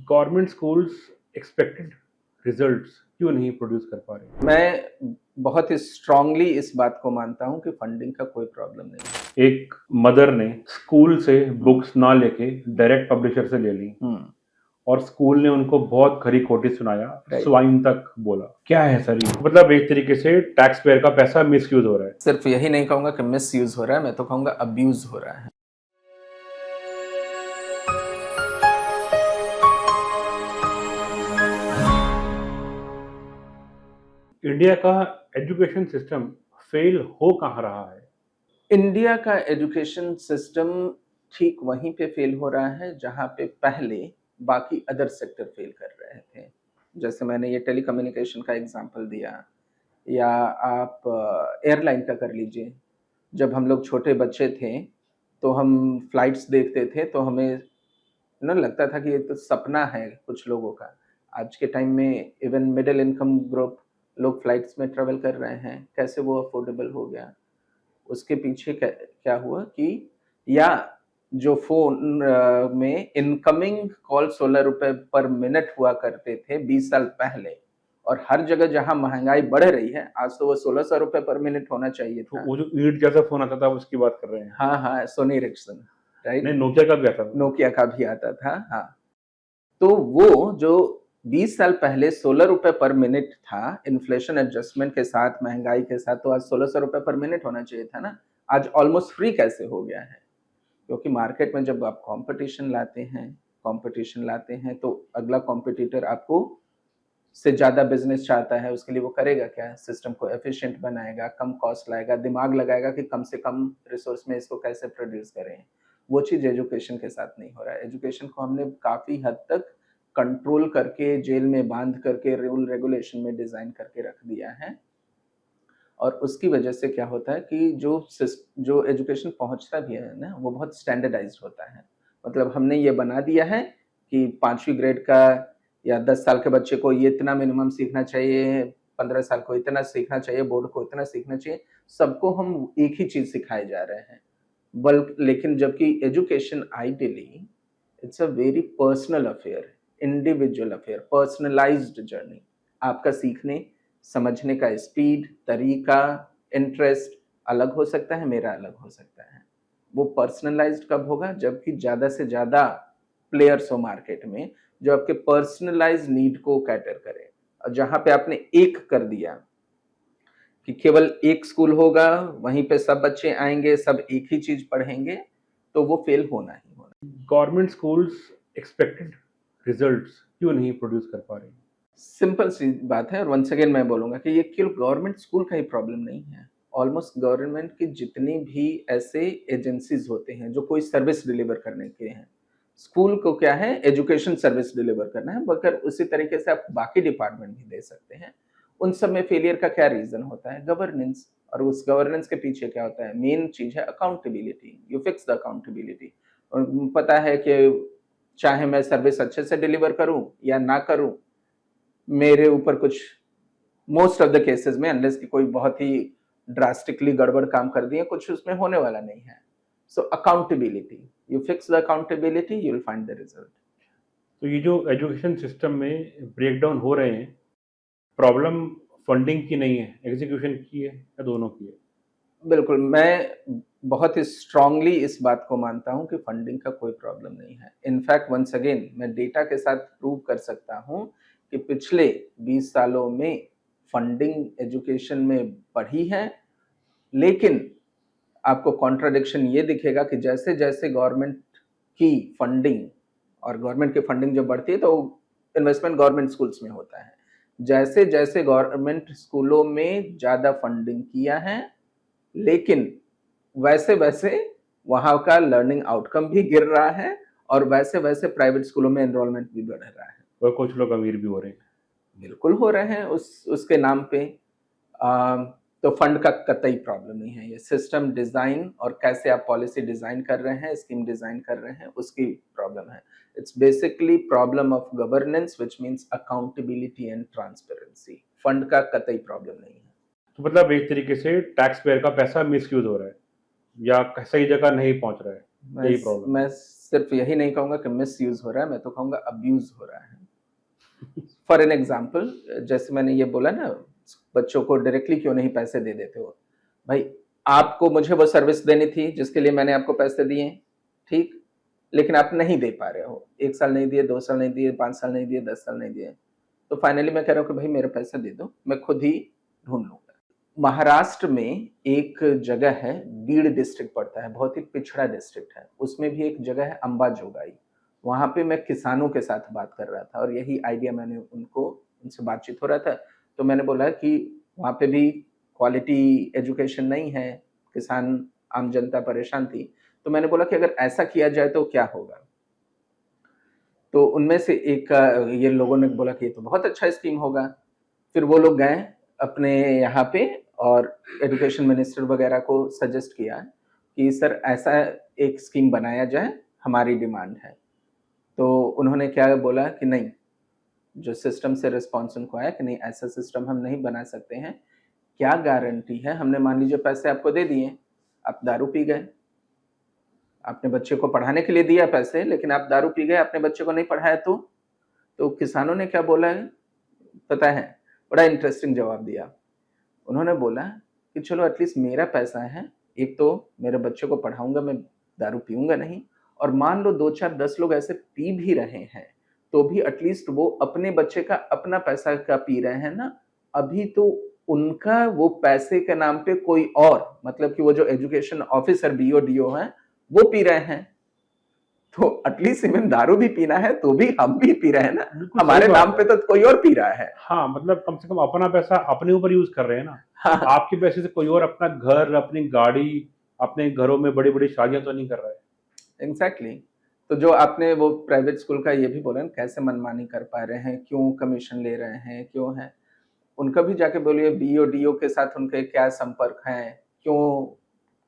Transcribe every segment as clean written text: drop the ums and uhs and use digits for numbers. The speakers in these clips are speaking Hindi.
गवर्नमेंट स्कूल्स एक्सपेक्टेड रिजल्ट्स क्यों नहीं प्रोड्यूस कर पा रहे? मैं बहुत ही स्ट्रांगली इस बात को मानता हूँ कि फंडिंग का कोई प्रॉब्लम नहीं है। एक मदर ने स्कूल से बुक्स ना लेके डायरेक्ट पब्लिशर से ले ली और स्कूल ने उनको बहुत खरी खोटी सुनाया, Right. स्वाइन तक बोला। क्या है सर ये? मतलब एक तरीके से टैक्स पेयर का पैसा मिसयूज हो रहा है। सिर्फ यही नहीं कहूंगा कि मिस यूज हो रहा है, मैं तो कहूंगा अब्यूज हो रहा है। इंडिया का एजुकेशन सिस्टम फेल हो कहाँ रहा है? इंडिया का एजुकेशन सिस्टम ठीक वहीं पे फेल हो रहा है जहां पे पहले बाकी अदर सेक्टर फेल कर रहे थे। जैसे मैंने ये टेलीकम्युनिकेशन का एग्जांपल दिया, या आप एयरलाइन का कर लीजिए। जब हम लोग छोटे बच्चे थे तो हम फ्लाइट्स देखते थे तो हमें ना लगता था कि ये तो सपना है कुछ लोगों का। आज के टाइम में इवन मिडिल इनकम ग्रुप लोग फ्लाइट्स में ट्रैवल कर रहे हैं। कैसे वो अफोर्डेबल हो गया? उसके पीछे क्या हुआ कि या जो फ़ोन में इनकमिंग कॉल ₹16 पर मिनट हुआ करते थे 20 साल पहले, और हर जगह जहाँ महँगाई बढ़ रही है, आज तो वो ₹1600 पर मिनट होना चाहिए तो था। वो जो ईंट जैसा फोन आता था उसकी बात कर रहे हैं? हाँ, हाँ, सोनी एरिक्सन, राइट? नहीं, नोकिया का भी आता था। नोकिया का भी आता था, हाँ। तो वो जो 20 साल पहले ₹16 पर मिनट था, इन्फ्लेशन एडजस्टमेंट के साथ, महँगाई के साथ, तो आज ₹1600 पर मिनट होना चाहिए था ना। आज ऑलमोस्ट फ्री कैसे हो गया है? क्योंकि मार्केट में जब आप कंपटीशन लाते हैं तो अगला कॉम्पिटिटर आपको से ज़्यादा बिज़नेस चाहता है, उसके लिए वो करेगा क्या? सिस्टम को एफिशिएंट बनाएगा, कम कॉस्ट लाएगा, दिमाग लगाएगा कि कम से कम रिसोर्स में इसको कैसे प्रोड्यूस करें। वो चीज़ एजुकेशन के साथ नहीं हो रहा है। एजुकेशन को हमने काफ़ी हद तक कंट्रोल करके, जेल में बांध करके, रूल रेगुलेशन में डिज़ाइन करके रख दिया है। और उसकी वजह से क्या होता है कि जो एजुकेशन पहुँचता भी है ना, वो बहुत स्टैंडर्डाइज़्ड होता है। मतलब हमने ये बना दिया है कि 5वीं ग्रेड का या 10 साल के बच्चे को ये इतना मिनिमम सीखना चाहिए, 15 साल को इतना सीखना चाहिए, बोर्ड को इतना सीखना चाहिए। सबको हम एक ही चीज़ सिखाए जा रहे हैं। लेकिन जबकि education ideally it's a very personal affair, individual affair, personalised journey. आपका सीखने समझने का स्पीड, तरीका, इंटरेस्ट अलग हो सकता है, मेरा अलग हो सकता है। वो पर्सनलाइज्ड कब होगा? जबकि ज़्यादा से ज़्यादा प्लेयर्स हो मार्केट में, जो आपके पर्सनलाइज्ड नीड को कैटर करें। और जहाँ पे आपने एक कर दिया कि केवल एक स्कूल होगा, वहीं पे सब बच्चे आएँगे, सब एक ही चीज़ पढ़ेंगे, तो वो फेल होना ही होना। गवर्नमेंट स्कूल्स एक्सपेक्टेड रिजल्ट्स क्यों नहीं प्रोड्यूस कर पा रहे? सिंपल सी बात है, और वंस अगेन मैं बोलूँगा कि ये केवल गवर्नमेंट स्कूल का ही प्रॉब्लम नहीं है। ऑलमोस्ट गवर्नमेंट की जितनी भी ऐसे एजेंसीज़ होते हैं, जो कोई सर्विस डिलीवर करने के हैं। स्कूल को क्या है, एजुकेशन सर्विस डिलीवर करना है, मगर उसी तरीके से आप बाकी डिपार्टमेंट भी दे सकते हैं। उन सब में फेलियर का क्या रीज़न होता है? गवर्नेंस। और उस गवर्नेंस के पीछे क्या होता है? मेन चीज़ है accountability. You fix the accountability. और पता है कि चाहे मैं सर्विस अच्छे से डिलीवर करूँ या ना करूँ, मेरे ऊपर कुछ मोस्ट ऑफ द केसेस में, अनलेस कि कोई बहुत ही ड्रास्टिकली गड़बड़ काम कर दिए, कुछ उसमें होने वाला नहीं है। So accountability, you fix the accountability, you will find the result. तो ये जो एजुकेशन सिस्टम में ब्रेकडाउन हो रहे हैं, प्रॉब्लम फंडिंग की नहीं है, एग्जीक्यूशन की है या दोनों की है? बिल्कुल, मैं बहुत ही स्ट्रांगली इस बात को मानता हूँ कि फंडिंग का कोई प्रॉब्लम नहीं है। इनफैक्ट वन्स अगेन मैं डेटा के साथ प्रूव कर सकता हूँ कि पिछले 20 सालों में फंडिंग एजुकेशन में बढ़ी है, लेकिन आपको कॉन्ट्राडिक्शन ये दिखेगा कि जैसे-जैसे गवर्नमेंट की फंडिंग, और गवर्नमेंट की फंडिंग जब बढ़ती है तो इन्वेस्टमेंट गवर्नमेंट स्कूल्स में होता है। जैसे-जैसे गवर्नमेंट स्कूलों में ज़्यादा फंडिंग किया है, लेकिन वैसे-वैसे वहाँ का लर्निंग आउटकम भी गिर रहा है, और वैसे-वैसे प्राइवेट स्कूलों में एनरोलमेंट भी बढ़ रहा है। और कुछ लोग अमीर भी हो रहे हैं। बिल्कुल हो रहे हैं उसके नाम पे। तो फंड का कतई प्रॉब्लम नहीं है। ये सिस्टम डिज़ाइन और कैसे आप पॉलिसी डिज़ाइन कर रहे हैं, स्कीम डिज़ाइन कर रहे हैं, उसकी प्रॉब्लम है। It's basically problem of governance, which means accountability and transparency. Fund का कतई प्रॉब्लम नहीं है। तो मतलब एक तरीके से टैक्स पेयर का पैसा मिसयूज हो रहा है या सही जगह नहीं पहुंच रहा है, मैं यही प्रॉब्लम मैं है। सिर्फ यही नहीं कहूँगा कि मिसयूज़ हो रहा है, मैं तो कहूँगा अब्यूज़ हो रहा है। फॉर एन एग्ज़ाम्पल, जैसे मैंने ये बोला ना, बच्चों को डायरेक्टली क्यों नहीं पैसे दे देते हो? भाई, आपको मुझे वो सर्विस देनी थी जिसके लिए मैंने आपको पैसे दिए, ठीक? लेकिन आप नहीं दे पा रहे हो। 1 साल नहीं दिए, 2 साल नहीं दिए, 5 साल नहीं दिए, 10 साल नहीं दिए। तो फाइनली मैं कह रहा हूँ कि भाई मेरे पैसे दे दो, मैं खुद ही ढूँढ लूँगा। महाराष्ट्र में एक जगह है, बीड डिस्ट्रिक्ट पड़ता है, बहुत ही पिछड़ा डिस्ट्रिक्ट है। उसमें भी एक जगह है अंबाजोगाई। वहाँ पे मैं किसानों के साथ बात कर रहा था और यही आइडिया मैंने उनसे बातचीत हो रहा था, तो मैंने बोला कि वहाँ पे भी क्वालिटी एजुकेशन नहीं है, किसान आम जनता परेशान थी। तो मैंने बोला कि अगर ऐसा किया जाए तो क्या होगा? तो उनमें से एक ये लोगों ने बोला कि ये तो बहुत अच्छा स्कीम होगा। फिर वो लोग गए अपने यहाँ पे और एजुकेशन मिनिस्टर वगैरह को सजेस्ट किया कि सर ऐसा एक स्कीम बनाया जाए, हमारी डिमांड है। तो उन्होंने क्या बोला कि नहीं, जो सिस्टम से रिस्पॉन्स उनको आया कि नहीं, ऐसा सिस्टम हम नहीं बना सकते हैं। क्या गारंटी है, हमने मान लीजिए पैसे आपको दे दिए, आप दारू पी गए। आपने बच्चे को पढ़ाने के लिए दिया पैसे, लेकिन आप दारू पी गए, अपने बच्चे को नहीं पढ़ाया तो किसानों ने क्या बोला है, पता है? बड़ा इंटरेस्टिंग जवाब दिया। उन्होंने बोला कि चलो एटलीस्ट मेरा पैसा है, एक तो मेरे बच्चे को पढ़ाऊँगा, मैं दारू पीऊँगा नहीं, और मान लो 2, 4, 10 लोग ऐसे पी भी रहे हैं, तो भी एटलीस्ट वो अपने बच्चे का अपना पैसा का पी रहे हैं ना, अभी तो उनका वो पैसे के नाम पे कोई और, मतलब कि वो जो एजुकेशन ऑफिसर बीओ, डीओ हैं, वो पी रहे हैं। तो एटलीस्ट इवन दारू भी पीना है तो भी हम भी पी रहे हैं ना, बिल्कुल सही हमारे नाम बात पे है। तो कोई और पी रहा है। हाँ, मतलब कम से कम अपना पैसा अपने ऊपर यूज़ कर रहे हैं ना। हाँ, आपके पैसे से कोई और अपना घर, अपनी गाड़ी, अपने घरों में बड़ी-बड़ी शादियाँ तो नहीं कर रहा है। एग्ज़ैक्टली। तो जो आपने वो प्राइवेट स्कूल का ये भी बोला ना, कैसे मनमानी कर पा रहे हैं, क्यों कमीशन ले रहे हैं, क्यों है? उनका भी जाके बोलिए बीओ, डीओ के साथ उनके क्या संपर्क हैं, क्यों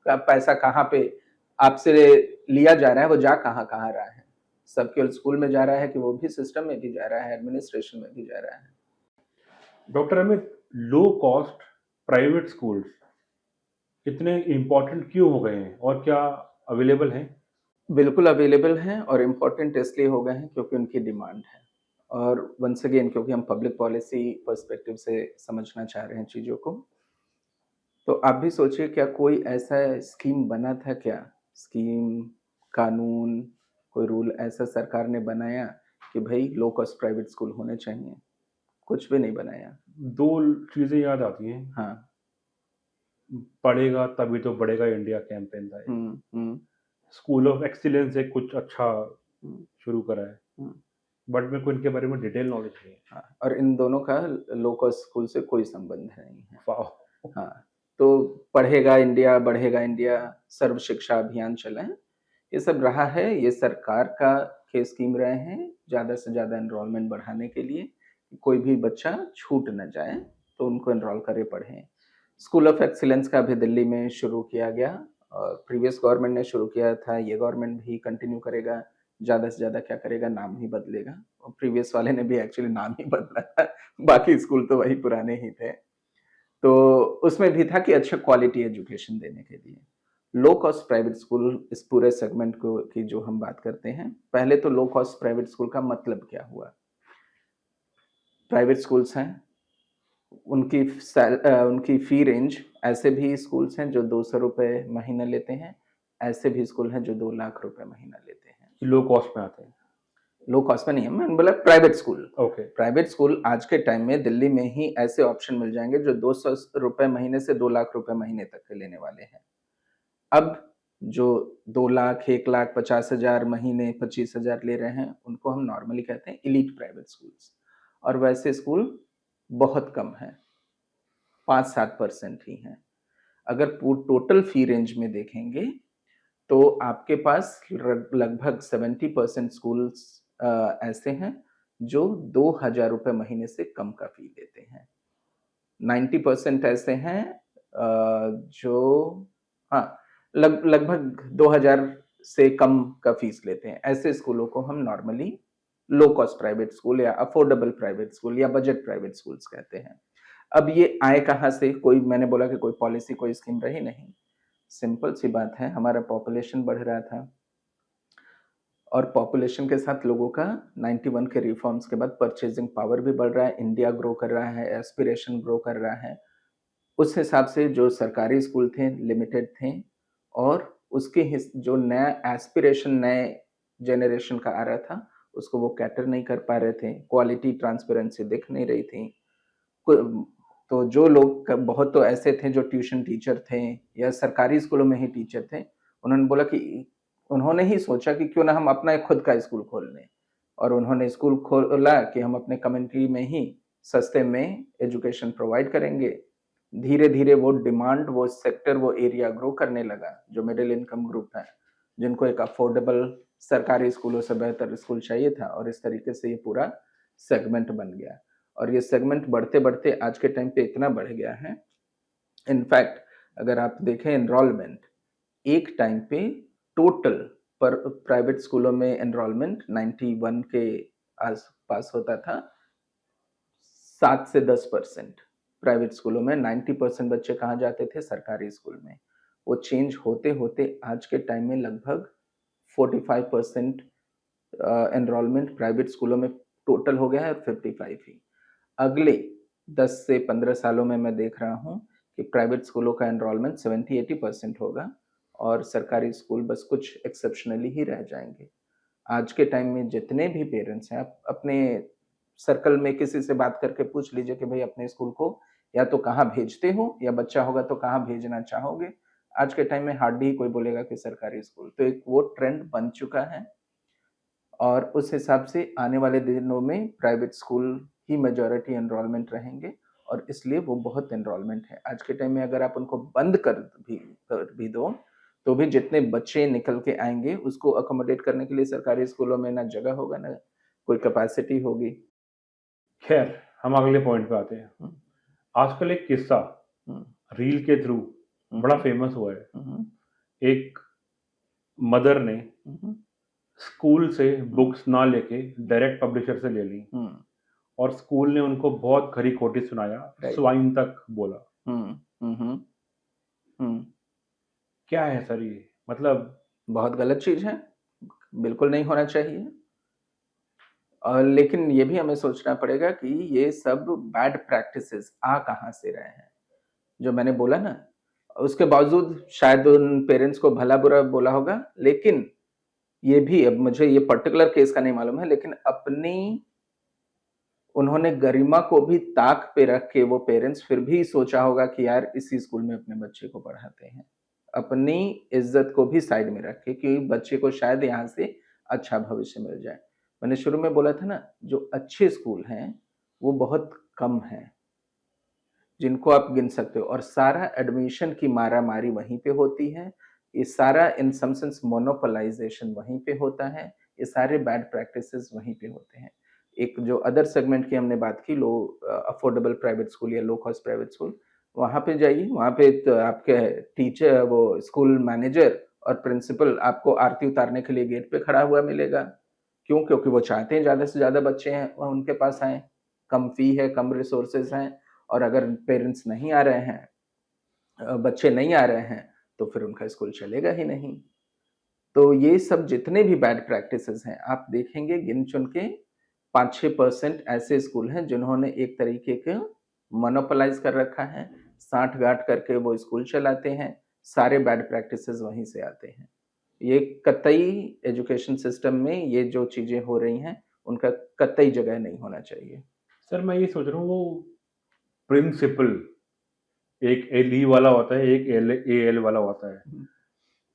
का पैसा कहाँ पे आपसे लिया जा रहा है, वो जा कहाँ-कहाँ रहा है? सब केवल स्कूल में जा रहा है कि वो भी सिस्टम में भी जा रहा है, एडमिनिस्ट्रेशन में भी जा रहा है? Doctor Amit, low cost private schools इतने इम्पोर्टेंट क्यों हो गए हैं और क्या अवेलेबल हैं? बिल्कुल अवेलेबल हैं और इम्पोर्टेंट इसलिए हो गए हैं क्योंकि उनकी डिमांड है। और वन्स अगेन, क्योंकि हम पब्लिक पॉलिसी पर्सपेक्टिव से समझना चाह रहे हैं चीज़ों को, तो आप भी सोचिए, क्या कोई ऐसा स्कीम बना था क्या? स्कीम, कानून, कोई रूल ऐसा सरकार ने बनाया कि भई लो कॉस्ट प्राइवेट स्कूल होने चाहिए? कुछ भी नहीं बनाया। 2 चीज़ें याद आती हैं। हाँ। पढ़ेगा तभी तो बढ़ेगा इंडिया कैंपेन था एक। हुँ, हुँ, स्कूल ऑफ एक्सीलेंस एक कुछ अच्छा हुँ, शुरू करा है, हुँ। बट मेरे को इनके बारे में डिटेल नॉलेज नहीं है। हाँ, और इन दोनों का लो कॉस्ट स्कूल से कोई संबंध नहीं है। वाह! हाँ, तो पढ़ेगा इंडिया, बढ़ेगा इंडिया, सर्व शिक्षा अभियान चलाएँ, ये सब रहा है, ये सरकार का के स्कीम रहे हैं, ज़्यादा से ज़्यादा एनरोलमेंट बढ़ाने के लिए, कि कोई भी बच्चा छूट ना जाए, तो उनको एनरोल करे पढ़ें। स्कूल ऑफ एक्सीलेंस का भी दिल्ली में शुरू किया गया और प्रीवियस गवर्नमेंट ने शुरू किया था, ये गवर्नमेंट भी कंटिन्यू करेगा, ज़्यादा से ज़्यादा क्या करेगा, नाम ही बदलेगा, और प्रीवियस वाले ने भी एक्चुअली नाम ही बदला था, बाकी स्कूल तो वही पुराने ही थे। तो उसमें भी था कि अच्छा क्वालिटी एजुकेशन देने के लिए। लो कॉस्ट प्राइवेट स्कूल, इस पूरे सेगमेंट को की जो हम बात करते हैं, पहले तो लो कॉस्ट प्राइवेट स्कूल का मतलब क्या हुआ? प्राइवेट स्कूल्स हैं, उनकी फ़ी रेंज, ऐसे भी स्कूल्स हैं जो ₹200 महीना लेते हैं, ऐसे भी स्कूल हैं जो ₹2 लाख महीना लेते हैं। लो कॉस्ट में आते हैं। लो कॉस्ट में नहीं है, मैंने बोला private school. Okay. Private school आज के टाइम में दिल्ली में ही ऐसे ऑप्शन मिल जाएँगे जो ₹200 महीने से ₹2 लाख महीने तक के लेने वाले हैं। अब जो 2 लाख, 1 लाख 50,000 महीने, 25,000 ले रहे हैं, उनको हम नॉर्मली कहते हैं एलीट प्राइवेट स्कूल्स, और वैसे स्कूल बहुत कम हैं, 5-7% ही हैं। अगर टोटल फ़ी रेंज में देखेंगे, तो आपके पास लगभग 70% स्कूल्स ऐसे हैं जो ₹2,000 महीने से कम का फ़ी लेते हैं। 90% ऐसे हैं जो, हाँ, लगभग 2000 से कम का फीस लेते हैं। ऐसे स्कूलों को हम normally low cost private school या अफोर्डेबल प्राइवेट स्कूल या बजट प्राइवेट स्कूल्स कहते हैं। अब ये आए कहाँ से? कोई, मैंने बोला कि कोई पॉलिसी, कोई स्कीम रही नहीं। सिंपल सी बात है, हमारा पॉपुलेशन बढ़ रहा था। और पॉपुलेशन के साथ लोगों का 91 के रिफॉर्म्स के बाद परचेजिंग पावर भी बढ़ रहा है, इंडिया ग्रो कर रहा है, एस्पिरेशन ग्रो कर रहा है। उस हिसाब से जो सरकारी स्कूल थे लिमिटेड थे और उसके जो नया एस्पिरेशन नए जनरेशन का आ रहा था, उसको वो कैटर नहीं कर पा रहे थे, क्वालिटी ट्रांसपेरेंसी दिख नहीं रही थी। तो जो लोग बहुत तो ऐसे थे जो ट्यूशन टीचर थे या सरकारी स्कूलों में ही टीचर थे, उन्होंने बोला कि उन्होंने ही सोचा कि क्यों ना हम अपना एक खुद का स्कूल खोल लें और उन्होंने स्कूल खोला कि हम अपने कम्युनिटी में ही सस्ते में एजुकेशन प्रोवाइड करेंगे। धीरे-धीरे वो डिमांड, वो सेक्टर, वो एरिया ग्रो करने लगा, जो मिडिल इनकम ग्रुप है, जिनको एक अफोर्डेबल सरकारी स्कूलों से बेहतर स्कूल चाहिए था और इस तरीके से ये पूरा सेगमेंट बन गया। और ये सेगमेंट बढ़ते-बढ़ते आज के टाइम पे इतना बढ़ गया है, इनफैक्ट अगर आप देखें एनरोलमेंट, एक टाइम पे टोटल पर प्राइवेट स्कूलों में एनरोलमेंट 91 के आस-पास होता था, 7 से 10%। प्राइवेट स्कूलों में 90% बच्चे कहाँ जाते थे? सरकारी स्कूल में। वो चेंज होते-होते आज के टाइम में लगभग 45% एनरोलमेंट प्राइवेट स्कूलों में टोटल हो गया है और 55 ही। अगले 10 से 15 सालों में मैं देख रहा हूँ कि प्राइवेट स्कूलों का एनरोलमेंट 70-80% होगा और सरकारी स्कूल बस कुछ एक्सेप्शनली ही रह जाएँगे। आज के टाइम में जितने भी पेरेंट्स हैं, आप अपने सर्कल में किसी से बात करके पूछ लीजिए कि भई अपने स्कूल को या तो कहाँ भेजते हो या बच्चा होगा तो कहाँ भेजना चाहोगे? आज के टाइम में हार्डली ही कोई बोलेगा कि सरकारी स्कूल। तो एक वो ट्रेंड बन चुका है और उस हिसाब से आने वाले दिनों में प्राइवेट स्कूल ही मेजॉरिटी एनरोलमेंट रहेंगे और इसलिए वो बहुत एनरोलमेंट है। आज के टाइम में अगर आप उनको बंद कर भी दो, तो भी जितने बच्चे निकल के आएँगे, उसको अकोमोडेट करने के लिए सरकारी स्कूलों में ना जगह होगा, ना कोई कैपेसिटी होगी। खैर, हम अगले पॉइंट पे आते हैं। हुँ, आजकल एक किस्सा हुँ, रील के थ्रू हुँ, बड़ा फेमस हुआ है। हुँ, हुँ, एक मदर ने हुँ, हुँ, स्कूल से हुँ, बुक्स ना लेके डायरेक्ट पब्लिशर से ले ली हुँ, और स्कूल ने उनको बहुत खरी-खोटी सुनाया, राइट। स्वाइन तक बोला। हुँ, हुँ, हुँ, हुँ। क्या है सर ये? मतलब बहुत गलत चीज़ है, बिल्कुल नहीं होना चाहिए। लेकिन ये भी हमें सोचना पड़ेगा कि ये सब बैड प्रैक्टिसेज़ आ कहाँ से रहे हैं। जो मैंने बोला ना, उसके बावजूद शायद उन पेरेंट्स को भला-बुरा बोला होगा, लेकिन ये भी अब मुझे ये पर्टिकुलर केस का नहीं मालूम है, लेकिन अपनी उन्होंने गरिमा को भी ताक पे रख के वो पेरेंट्स फिर भी सोचा होगा कि यार इसी स्कूल में अपने बच्चे को पढ़ाते हैं। अपनी इज़्ज़त को भी साइड में रख के कि बच्चे को शायद यहाँ से अच्छा भविष्य मिल जाए। मैंने शुरू में बोला था ना, जो अच्छे स्कूल हैं, वो बहुत कम हैं, जिनको आप गिन सकते हो और सारा एडमिशन की मारा-मारी वहीं पे होती है। ये सारा इन सम सेंस मोनोपोलाइज़ेशन वहीं पे होता है। ये सारे बैड प्रैक्टिसेज़ वहीं पे होते हैं। एक जो अदर सेगमेंट की हमने बात की अफोर्डेबल प्राइवेट स्कूल या लो कॉस्ट प्राइवेट स्कूल, वहाँ पे जाइए, वहाँ पे तो आपके टीचर वो स्कूल मैनेजर और प्रिंसिपल आपको आरती उतारने के लिए गेट पे खड़ा हुआ मिलेगा। क्यों? क्योंकि वो चाहते हैं ज़्यादा से ज़्यादा बच्चे हैं वो उनके पास आएँ। कम फ़ी है, कम रिसोर्सेज़ हैं और अगर पेरेंट्स नहीं आ रहे हैं बच्चे नहीं आ रहे हैं, तो फिर उनका स्कूल चलेगा ही नहीं। तो ये सब जितने भी बैड प्रैक्टिसेज़ हैं, आप देखेंगे गिन-चुन के 5-6% ऐसे स्कूल हैं जिन्होंने एक तरीके के मोनोपोलाइज़ कर रखा है, साठ-गाँठ करके वो स्कूल चलाते हैं, सारे बैड प्रैक्टिसेज़ वहीं से आते हैं। ये कतई एजुकेशन सिस्टम में ये जो चीज़ें हो रही हैं, उनका कतई जगह नहीं होना चाहिए। सर मैं ये सोच रहा हूँ वो प्रिंसिपल एक एल-ई वाला होता है, एक एल-ए-एल वाला होता है। हुँ, हुँ,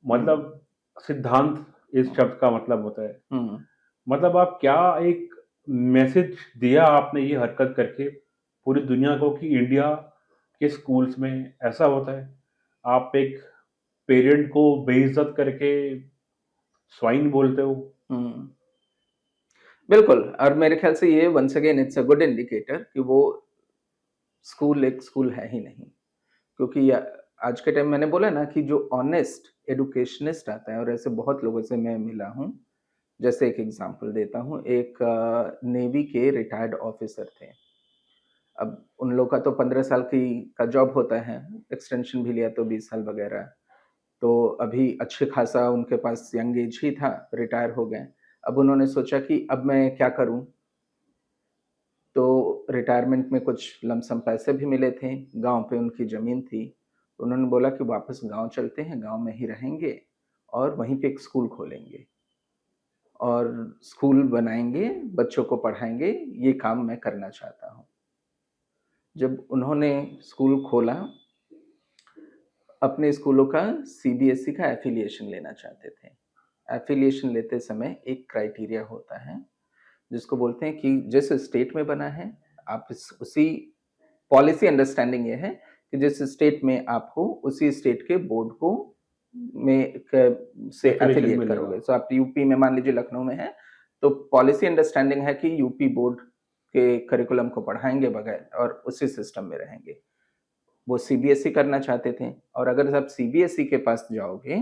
मतलब सिद्धांत इस हुँ, शब्द का मतलब होता है। हुँ, मतलब आप क्या एक मैसेज दिया आपने ये हरकत करके पूरी दुनिया को कि इंडिया के स्कूल्स में ऐसा होता है। आप एक पेरेंट को बेइज़्ज़त करके स्वाइन बोलते हो। हुँ। बिल्कुल और मेरे ख़्याल से ये once again it's a good indicator कि वो स्कूल एक स्कूल है ही नहीं। क्योंकि आज के टाइम मैंने बोला ना कि जो ऑनेस्ट एडुकेशनिस्ट आता है और ऐसे बहुत लोगों से मैं मिला हूँ। जैसे एक एग्ज़ाम्पल देता हूँ, एक नेवी के रिटायर्ड ऑफ़िसर थे। अब उन लोग का तो 15 साल का जॉब होता है, एक्सटेंशन भी लिया तो 20 साल वग़ैरह। तो अभी अच्छे खासा उनके पास यंग एज ही था, रिटायर हो गए। अब उन्होंने सोचा कि अब मैं क्या करूँ? तो रिटायरमेंट में कुछ लमसम पैसे भी मिले थे, गाँव पे उनकी ज़मीन थी। तो उन्होंने बोला कि वापस गाँव चलते हैं, गाँव में ही रहेंगे और वहीं पे एक स्कूल खोलेंगे और स्कूल बनाएँगे, बच्चों को पढ़ाएँगे, ये काम मैं करना चाहता हूँ। जब उन्होंने स्कूल खोला, अपने स्कूलों का सीबीएसई का एफ़िलिएशन लेना चाहते थे। एफ़िलिएशन लेते समय एक क्राइटेरिया होता है, जिसको बोलते हैं कि जिस स्टेट में बना है, आप इस उसी पॉलिसी अंडरस्टैंडिंग ये है कि जिस स्टेट में आप हो, उसी स्टेट के बोर्ड को में क से एफिलिएशन एफ़िलिएट मिलेगा। करोगे। सो आप यूपी में मान लीजिए लखनऊ में हैं, तो पॉलिसी अंडरस्टैंडिंग है कि यूपी बोर्ड के करिकुलम को पढ़ाएँगे बगैर और उसी सिस्टम में रहेंगे। वो सीबीएसई करना चाहते थे और अगर आप सीबीएसई के पास जाओगे,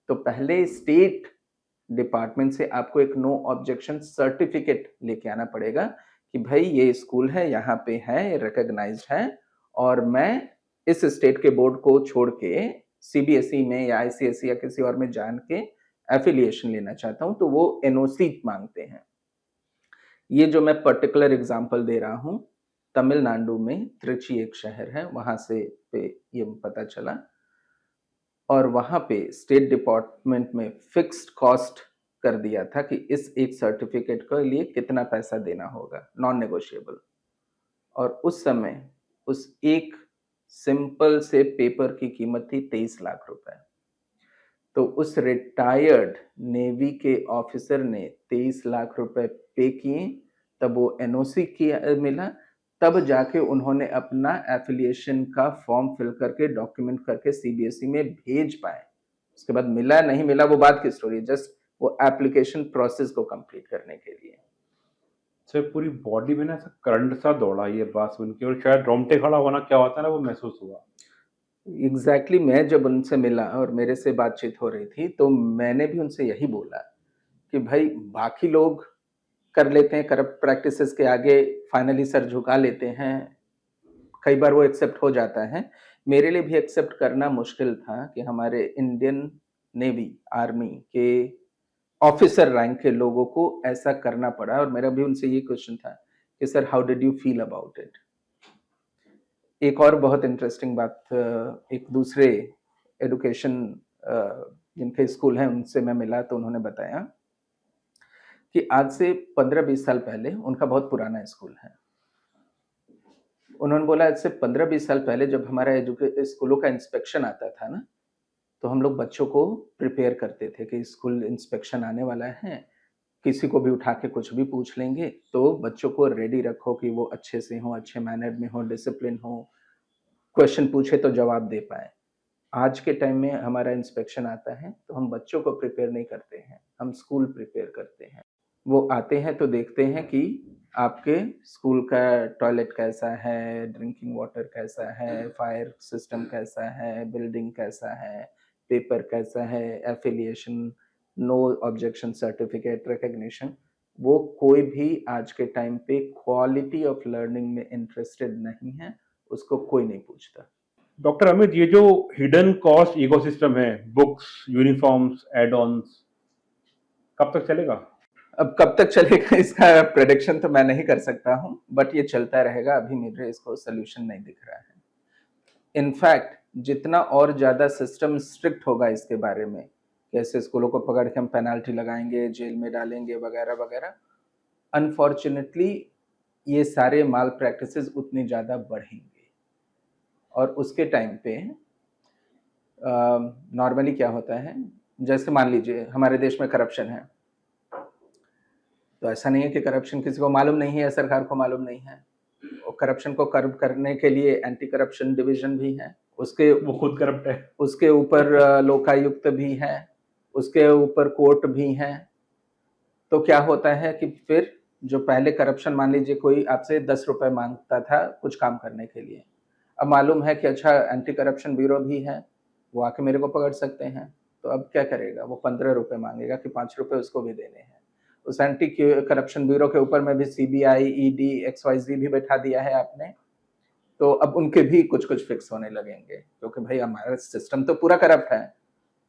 तो पहले स्टेट डिपार्टमेंट से आपको एक नो ऑब्जेक्शन सर्टिफिकेट लेके आना पड़ेगा कि भाई ये स्कूल है, यहाँ पे है, रिकॉग्नाइज्ड है और मैं इस स्टेट के बोर्ड को छोड़ के सीबीएसई में या आईसीएसई या किसी और में जान के एफिलिएशन लेना चाहता हूँ, तो वो एनओसी माँगते हैं। ये जो मैं पर्टिकुलर एग्ज़ाम्पल दे रहा हूँ, तमिलनाडु में त्रिची एक शहर है, वहाँ से पे ये पता चला और वहाँ पे स्टेट डिपार्टमेंट में फिक्स्ड कॉस्ट कर दिया था कि इस एक सर्टिफिकेट के लिए कितना पैसा देना होगा, नॉन नेगोशिएबल। और उस समय उस एक सिंपल से पेपर की कीमत थी 23 लाख रुपए। तो उस रिटायर्ड नेवी के ऑफिसर ने 23 लाख रुपए पे किए, तब वो एनओसी किया मिला, तब जाके उन्होंने अपना एफिलिएशन का फॉर्म फिल करके डॉक्यूमेंट करके सीबीएसई में भेज पाए। उसके बाद मिला नहीं मिला वो बाद की स्टोरी, जस्ट वो एप्लीकेशन प्रोसेस को कंप्लीट करने के लिए। सर पूरी बॉडी में ना ऐसा करंट सा दौड़ा ये बात सुन के और शायद रोंगटे खड़ा होना क्या होता है ना वो महसूस हुआ। एग्ज़ैक्टली मैं जब उनसे मिला और मेरे से बातचीत हो रही थी, तो मैंने भी उनसे यही बोला कि भाई बाकी लोग कर लेते हैं करप्ट प्रैक्टिसेस के आगे फाइनली सर झुका लेते हैं, कई बार वो एक्सेप्ट हो जाता है। मेरे लिए भी एक्सेप्ट करना मुश्किल था कि हमारे इंडियन नेवी, आर्मी के ऑफिसर रैंक के लोगों को ऐसा करना पड़ा और मेरा भी उनसे ये क्वेश्चन था कि sir how did you feel about it? एक और बहुत इंटरेस्टिंग बात एक दूसरे एजुकेशन जिनके स्कूल हैं उनसे मैं मिला तो उन्होंने बताया कि आज से 15-20 साल पहले उनका बहुत पुराना स्कूल है। उन्होंने बोला आज से 15-20 साल पहले जब हमारा स्कूलों का इंस्पेक्शन आता था ना, तो हम लोग बच्चों को प्रिपेयर करते थे कि स्कूल इंस्पेक्शन आने वाला है, किसी को भी उठा के कुछ भी पूछ लेंगे, तो बच्चों को रेडी रखो कि वो अच्छे से हों, अच्छे मैनर्ड में हों, डिसिप्लिन हो, क्वेश्चन पूछे तो जवाब दे पाएँ। आज के टाइम में हमारा इंस्पेक्शन आता है, तो हम बच्चों को प्रिपेयर नहीं करते हैं, हम स्कूल प्रिपेयर करते हैं। वो आते हैं तो देखते हैं कि आपके स्कूल का टॉयलेट कैसा है, ड्रिंकिंग वाटर कैसा है, फायर सिस्टम कैसा है, बिल्डिंग कैसा है, पेपर कैसा है, affiliation, no objection certificate, recognition. वो कोई भी आज के टाइम पे क्वालिटी ऑफ लर्निंग में इंटरेस्टेड नहीं है, उसको कोई नहीं पूछता। डॉक्टर अमित ये जो हिडन कॉस्ट इकोसिस्टम है, बुक्स, यूनिफॉर्म्स, एड ऑन्स, कब तक चलेगा? अब कब तक चलेगा इसका प्रेडिक्शन तो मैं नहीं कर सकता हूँ, बट ये चलता रहेगा, अभी मुझे इसको सॉल्यूशन नहीं दिख रहा है। इनफैक्ट जितना और ज़्यादा सिस्टम स्ट्रिक्ट होगा इसके बारे में, कैसे स्कूलों को पकड़ के हम पेनल्टी लगाएँगे, जेल में डालेंगे वगैरह-वगैरह, अनफॉर्च्यूनेटली ये सारे माल प्रैक्टिसेज़ उतनी ज़्यादा बढ़ेंगे और उसके टाइम पे नॉर्मली क्या होता है, जैसे मान लीजिए हमारे देश में करप्शन है, तो ऐसा नहीं है कि करप्शन किसी को मालूम नहीं है, सरकार को मालूम नहीं है। और करप्शन को कर्ब करने के लिए एंटी करप्शन डिवीज़न भी है, वो खुद करप्ट है। उसके ऊपर लोकायुक्त भी है, उसके ऊपर कोर्ट भी हैं। तो क्या होता है कि फिर जो पहले करप्शन मान लीजिए कोई आपसे ₹10 माँगता था कुछ काम करने के लिए, अब मालूम है कि अच्छा एंटी करप्शन ब्यूरो भी है, वो आके मेरे को पकड़ सकते हैं, तो अब क्या करेगा? वो ₹15 माँगेगा कि ₹5 उसको भी देने हैं। उस एंटी करप्शन ब्यूरो के ऊपर में भी सीबीआई, ईडी, एक्सवाईज़ेड भी बैठा दिया है आपने, तो अब उनके भी कुछ-कुछ फिक्स होने लगेंगे, क्योंकि भाई हमारा सिस्टम तो पूरा करप्ट है।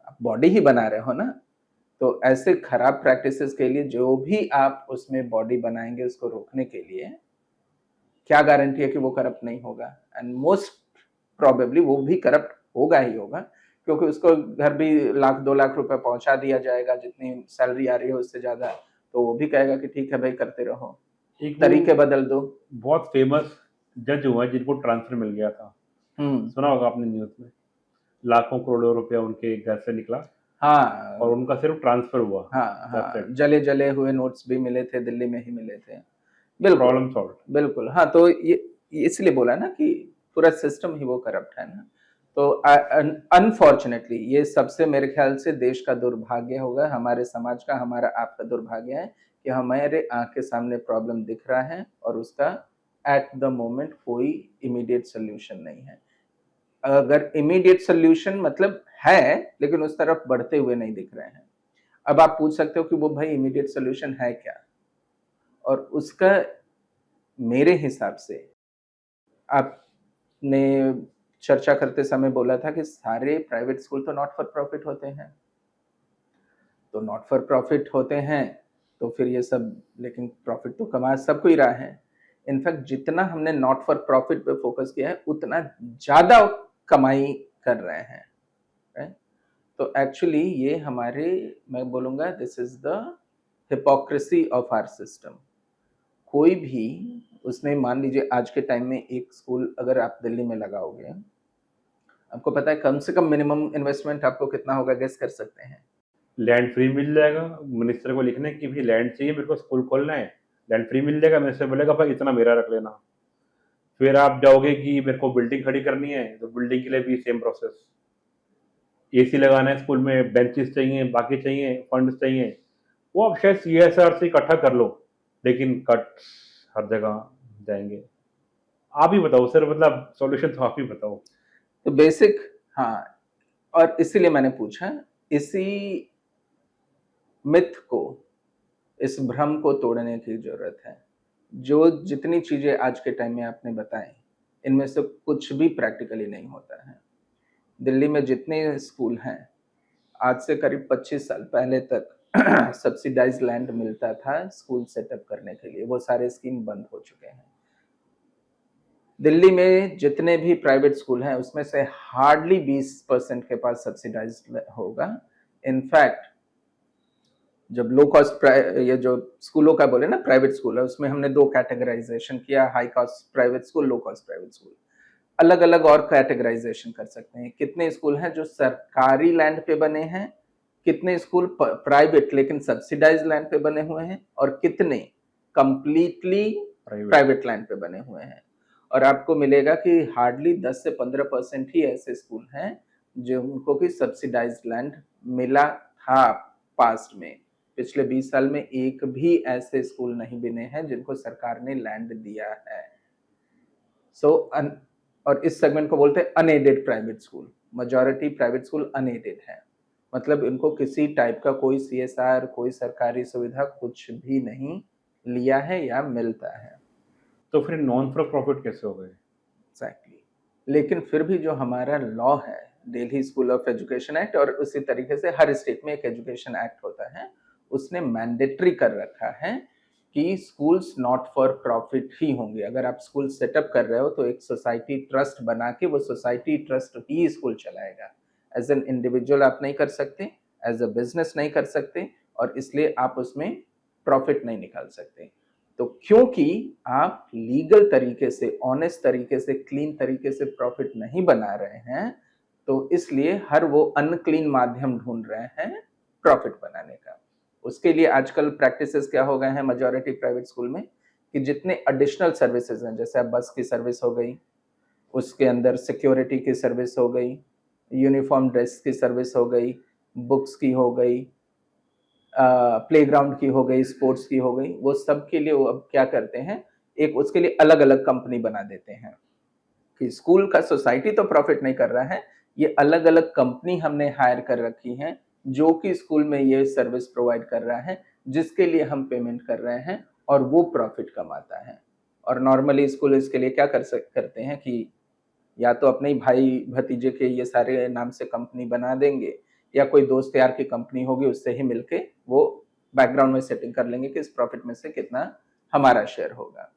आप बॉडी ही बना रहे हो ना, तो ऐसे खराब प्रैक्टिसेस के लिए जो भी आप उसमें बॉडी बनाएँगे उसको रोकने के लिए, क्या गारंटी है कि वो करप्ट नहीं होगा? एंड मोस्ट प्रोबेबली वो भी करप्ट होगा ही होगा, क्योंकि उसको घर भी लाख 2 लाख रुपए पहुँचा दिया जाएगा, जितनी सैलरी आ रही है उससे ज़्यादा, तो वो भी कहेगा कि ठीक है भाई करते रहो, एक वो तरीके बदल दो। बहुत फेमस जज हुआ है जिनको ट्रांसफर मिल गया था, हुँ। सुना होगा आपने न्यूज़ में। लाखों करोड़ों रुपया उनके घर से निकला और हाँ, उनका सिर्फ ट्रांसफर हुआ, हाँ, दैट्स हाँ, इट। जले-जले हुए नोट्स भी मिले थे, दिल्ली में ही मिले थे। बिल्कुल, प्रॉब्लम सॉल्व्ड। बिल्कुल। हाँ, तो ये इसलिए बोला ना कि पूरा सिस्टम ही वो करप्ट है ना। तो अनफॉर्च्यूनेटली ये सबसे मेरे ख़्याल से देश का दुर्भाग्य होगा, हमारे समाज का, हमारा आपका दुर्भाग्य है कि हमारे आँख के सामने प्रॉब्लम दिख रहा है और उसका एट द मोमेंट कोई इमीडिएट सॉल्यूशन नहीं है। अगर इमीडिएट सॉल्यूशन मतलब है, लेकिन उस तरफ बढ़ते हुए नहीं दिख रहे हैं। अब आप पूछ सकते हो कि वो भाई इमीडिएट सॉल्यूशन है क्या? और उसका मेरे हिसाब से आपने चर्चा करते समय बोला था कि सारे प्राइवेट स्कूल तो नॉट फॉर प्रॉफिट होते हैं। तो नॉट फॉर प्रॉफिट होते हैं, तो फिर ये सब लेकिन प्रॉफिट तो कमा सब कोई रहा है। इनफैक्ट जितना हमने नॉट फॉर प्रॉफिट पे फोकस किया है, उतना ज़्यादा कमाई कर रहे हैं, राइट? तो एक्चुअली ये हमारे मैं बोलूँगा this is the hypocrisy of our system. कोई भी उसमें मान लीजिए आज के टाइम में एक स्कूल अगर आप दिल्ली में लगाओगे, आपको पता है कम से कम मिनिमम इन्वेस्टमेंट आपको कितना होगा गेस कर सकते हैं? लैंड फ्री मिल जाएगा, मिनिस्टर को लिखना है कि भई लैंड चाहिए मेरे को स्कूल खोलना है, लैंड फ्री मिल जाएगा, मिनिस्टर बोलेगा भाई इतना मेरा रख लेना। फिर आप जाओगे कि मेरे को बिल्डिंग खड़ी करनी है, तो बिल्डिंग के लिए भी सेम प्रोसेस। एसी लगाना है स्कूल में, बेंचेस चाहिए, बाकी चाहिए, फंड्स चाहिए। वो आप शायद सीएसआर से इकट्ठा कर लो, लेकिन कट्स हर जगह जाएँगे। आप ही बताओ सर, मतलब सॉल्यूशन तो आप ही बताओ। तो बेसिक हाँ, और इसीलिए मैंने पूछा, इसी मिथ को, इस भ्रम को तोड़ने की ज़रूरत है। जो जितनी चीज़ें आज के टाइम में आपने बताई, इनमें से कुछ भी प्रैक्टिकली नहीं होता है। दिल्ली में जितने स्कूल हैं, आज से करीब 25 साल पहले तक सब्सिडाइज़्ड लैंड मिलता था स्कूल सेटअप करने के लिए, वो सारे स्कीम बंद हो चुके हैं। दिल्ली में जितने भी प्राइवेट स्कूल हैं, उसमें से हार्डली 20% के पास सब्सिडाइज़्ड होगा। इनफैक्ट जब लो कॉस्ट ये जो स्कूलों का बोले ना प्राइवेट स्कूल है, उसमें हमने 2 कैटेगराइज़ेशन किया, high cost private school, low cost private school. अलग-अलग और कैटेगराइज़ेशन कर सकते हैं। कितने स्कूल हैं जो सरकारी लैंड पे बने हैं, कितने स्कूल प्राइवेट लेकिन सब्सिडाइज्ड लैंड पे बने हुए हैं और कितने कंप्लीटली प्राइवेट। प्राइवेट लैंड पे बने हुए हैं। और आपको मिलेगा कि हार्डली 10 से 15% ही ऐसे स्कूल हैं जिनको कि सब्सिडाइज्ड लैंड मिला था पास्ट में। पिछले 20 साल में एक भी ऐसे स्कूल नहीं बने हैं जिनको सरकार ने लैंड दिया है। सो और इस सेगमेंट को बोलते हैं unaided private school. Majority private school unaided है, मतलब इनको किसी टाइप का कोई सीएसआर, कोई सरकारी सुविधा कुछ भी नहीं लिया है या मिलता है। तो फिर नॉन फॉर प्रॉफिट कैसे हो गए? एग्जैक्टली, लेकिन फिर भी जो हमारा लॉ है, Delhi school of education act, और उसी तरीके से हर स्टेट में एक एजुकेशन एक्ट होता है, उसने मैंडेटरी कर रखा है कि स्कूल्स नॉट फॉर प्रॉफिट ही होंगे। अगर आप स्कूल सेटअप कर रहे हो तो एक सोसाइटी ट्रस्ट बना के वो सोसाइटी ट्रस्ट ही स्कूल चलाएगा। एज एन इंडिविजुअल आप नहीं कर सकते, एज अ बिजनेस नहीं कर सकते, और इसलिए आप उसमें प्रॉफिट नहीं निकाल सकते। तो क्योंकि आप लीगल तरीके से, ऑनेस्ट तरीके से, क्लीन तरीके से प्रॉफिट नहीं बना रहे हैं, तो इसलिए हर वो अनक्लीन माध्यम ढूंढ रहे हैं प्रॉफिट बनाने का। उसके लिए आजकल प्रैक्टिसेस क्या हो गए हैं मेजॉरिटी प्राइवेट स्कूल में, कि जितने एडिशनल सर्विसेज हैं, जैसे अब बस की सर्विस हो गई, उसके अंदर सिक्योरिटी की सर्विस हो गई, यूनिफॉर्म ड्रेस की सर्विस हो गई, बुक्स की हो गई, प्लेग्राउंड की हो गई, स्पोर्ट्स की हो गई, वो सब के लिए वो अब क्या करते हैं, एक उसके लिए अलग-अलग कंपनी बना देते हैं कि स्कूल का सोसाइटी तो प्रॉफिट नहीं कर रहा है, ये अलग-अलग कंपनी हमने हायर कर रखी है, जो कि स्कूल में ये सर्विस प्रोवाइड कर रहा है, जिसके लिए हम पेमेंट कर रहे हैं और वो प्रॉफिट कमाता है। और नॉर्मली स्कूल इसके लिए क्या करते हैं कि या तो अपने ही भाई भतीजे के ये सारे नाम से कंपनी बना देंगे, या कोई दोस्त यार की कंपनी होगी उससे ही मिलके वो बैकग्राउंड में सेटिंग कर लेंगे कि इस प्रॉफिट में से कितना हमारा शेयर होगा।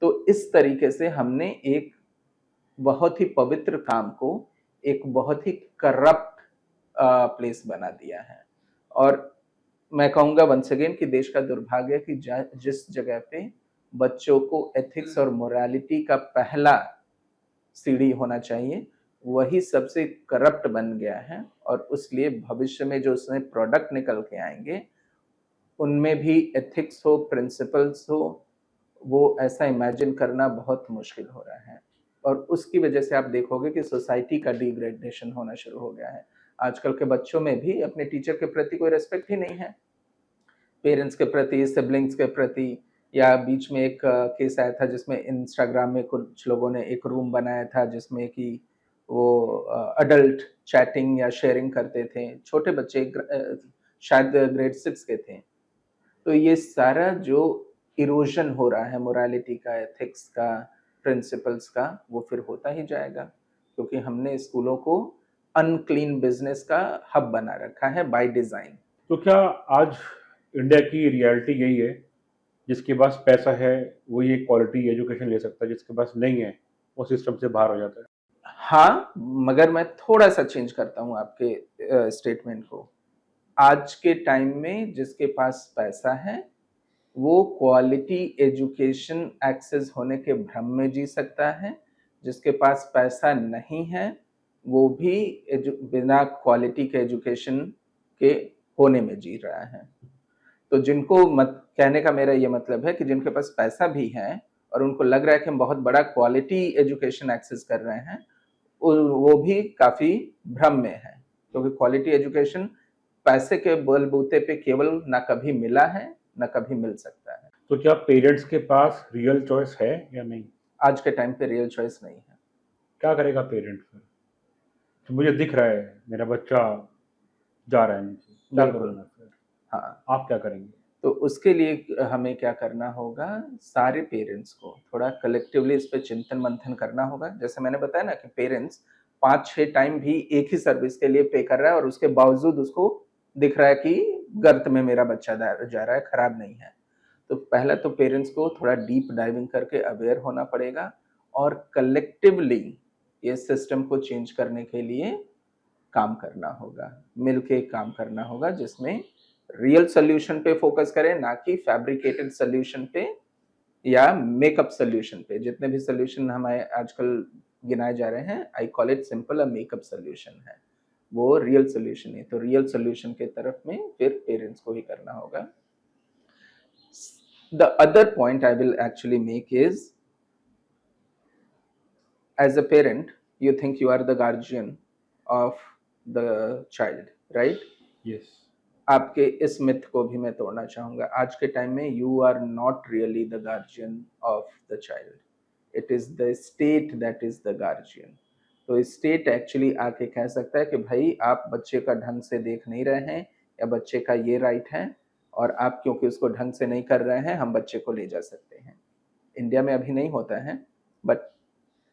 तो इस तरीके से हमने एक बहुत ही पवित्र काम को एक बहुत ही करप्ट प्लेस बना दिया है। और मैं कहूँगा वंस अगेन कि देश का दुर्भाग्य है कि जिस जगह पे बच्चों को एथिक्स और मोरालिटी का पहला सीढ़ी होना चाहिए, वही सबसे करप्ट बन गया है। और उसलिए भविष्य में जो उसमें प्रोडक्ट निकल के आएंगे उनमें भी एथिक्स हो, प्रिंसिपल्स हो, वो ऐसा इमेजिन करना बहुत मुश्किल हो रहा है। और उसकी वजह से आप देखोगे कि सोसाइटी का डिग्रेडेशन होना शुरू हो गया है। आजकल के बच्चों में भी अपने टीचर के प्रति कोई रिस्पेक्ट ही नहीं है, पेरेंट्स के प्रति, सिबलिंग्स के प्रति। या बीच में एक केस आया था जिसमें इंस्टाग्राम में कुछ लोगों ने एक रूम बनाया था जिसमें कि वो अडल्ट चैटिंग या शेयरिंग करते थे, छोटे बच्चे शायद ग्रेड 6 के थे। तो ये सारा जो इरोजन हो रहा है मोरालिटी का, एथिक्स का, प्रिंसिपल्स का, वो फिर होता ही जाएगा, क्योंकि हमने स्कूलों को अनक्लीन बिजनेस का हब बना रखा है बाय डिजाइन। तो क्या आज इंडिया की रियलिटी यही है, जिसके पास पैसा है वो ये क्वालिटी एजुकेशन ले सकता है, जिसके पास नहीं है वो सिस्टम से बाहर हो जाता है? हाँ, मगर मैं थोड़ा सा चेंज करता हूँ आपके स्टेटमेंट को। आज के टाइम में जिसके पास पैसा है वो क्वालिटी एजुकेशन एक्सेस होने के भ्रम में जी सकता है। जिसके पास पैसा नहीं है वो भी बिना क्वालिटी के एजुकेशन के होने में जी रहा है। तो जिनको कहने का मेरा ये मतलब है कि जिनके पास पैसा भी है और उनको लग रहा है कि हम बहुत बड़ा क्वालिटी एजुकेशन एक्सेस कर रहे हैं, वो भी काफी भ्रम में है, क्योंकि क्वालिटी एजुकेशन पैसे के बलबूते पे केवल ना कभी मिला है ना कभी मिल सकता है। तो क्या पेरेंट्स के पास रियल चॉइस है या नहीं? आज के टाइम पे रियल चॉइस नहीं है। क्या करेगा पेरेंट फिर? तो मुझे दिख रहा है मेरा बच्चा जा रहा है नीचे, क्या बिल्कुल। करूँ मैं फिर? हाँ, आप क्या करेंगे? तो उसके लिए हमें क्या करना होगा, सारे पेरेंट्स को थोड़ा कलेक्टिवली इस पे चिंतन मंथन करना होगा। जैसे मैंने बताया ना कि पेरेंट्स 5-6 टाइम भी एक ही सर्विस के लिए पे कर रहा है और उसके बावजूद उसको दिख रहा है कि गर्त में मेरा बच्चा जा रहा है, खराब नहीं है। तो पहला तो पेरेंट्स को थोड़ा डीप डाइविंग करके अवेयर होना पड़ेगा और कलेक्टिवली ये सिस्टम को चेंज करने के लिए काम करना होगा, मिलके काम करना होगा, जिसमें रियल सोल्यूशन पे फोकस करें, ना कि फैब्रिकेटेड सोल्यूशन पे या मेकअप सोल्यूशन पे। जितने भी सोल्यूशन हमारे आजकल गिनाए जा रहे हैं, I call it simple a makeup solution है, वो रियल सोल्यूशन नहीं। तो रियल सोल्यूशन के तरफ में फिर पेरेंट्स को ही करना होगा। The other point I will actually make is, as a parent, you think you are the guardian of the child, right? Yes. आपके इस मिथ को भी मैं तोड़ना चाहूंगा। आज के टाइम में you are not really the guardian of the child, it is the state that is the guardian. तो स्टेट एक्चुअली आके कह सकता है कि भाई आप बच्चे का ढंग से देख नहीं रहे हैं, या बच्चे का ये राइट है और आप क्योंकि उसको ढंग से नहीं कर रहे हैं हम बच्चे को ले जा सकते हैं। इंडिया में अभी नहीं होता है, बट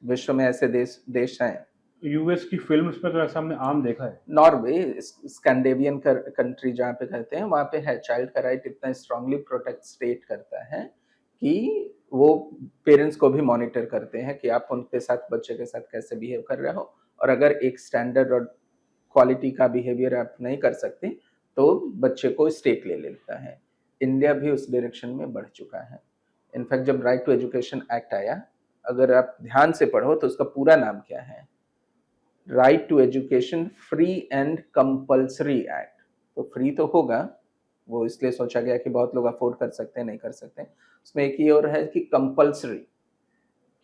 विश्व में ऐसे देश हैं। यूएस की फिल्म्स में तो ऐसा हमने आम देखा है। नॉर्वे, स्कैंडिनेवियन कंट्री जहाँ पे कहते हैं, वहाँ पे है चाइल्ड का राइट इतना स्ट्रांगली प्रोटेक्ट स्टेट करता है कि वो पेरेंट्स को भी मॉनिटर करते हैं कि आप उनके साथ, बच्चे के साथ कैसे बिहेव कर रहे हो, और अगर एक स्टैंडर्ड और क्वालिटी का बिहेवियर आप नहीं कर सकते तो बच्चे को स्टेट ले लेता है। इंडिया भी उस डायरेक्शन में बढ़ चुका है। इनफैक्ट जब राइट टू एजुकेशन एक्ट आया, अगर आप ध्यान से पढ़ो तो उसका पूरा नाम क्या है, right to education free and compulsory act. तो फ्री तो होगा, वो इसलिए सोचा गया कि बहुत लोग अफोर्ड कर सकते हैं, नहीं कर सकते। उसमें एक ये और है कि कंपल्सरी।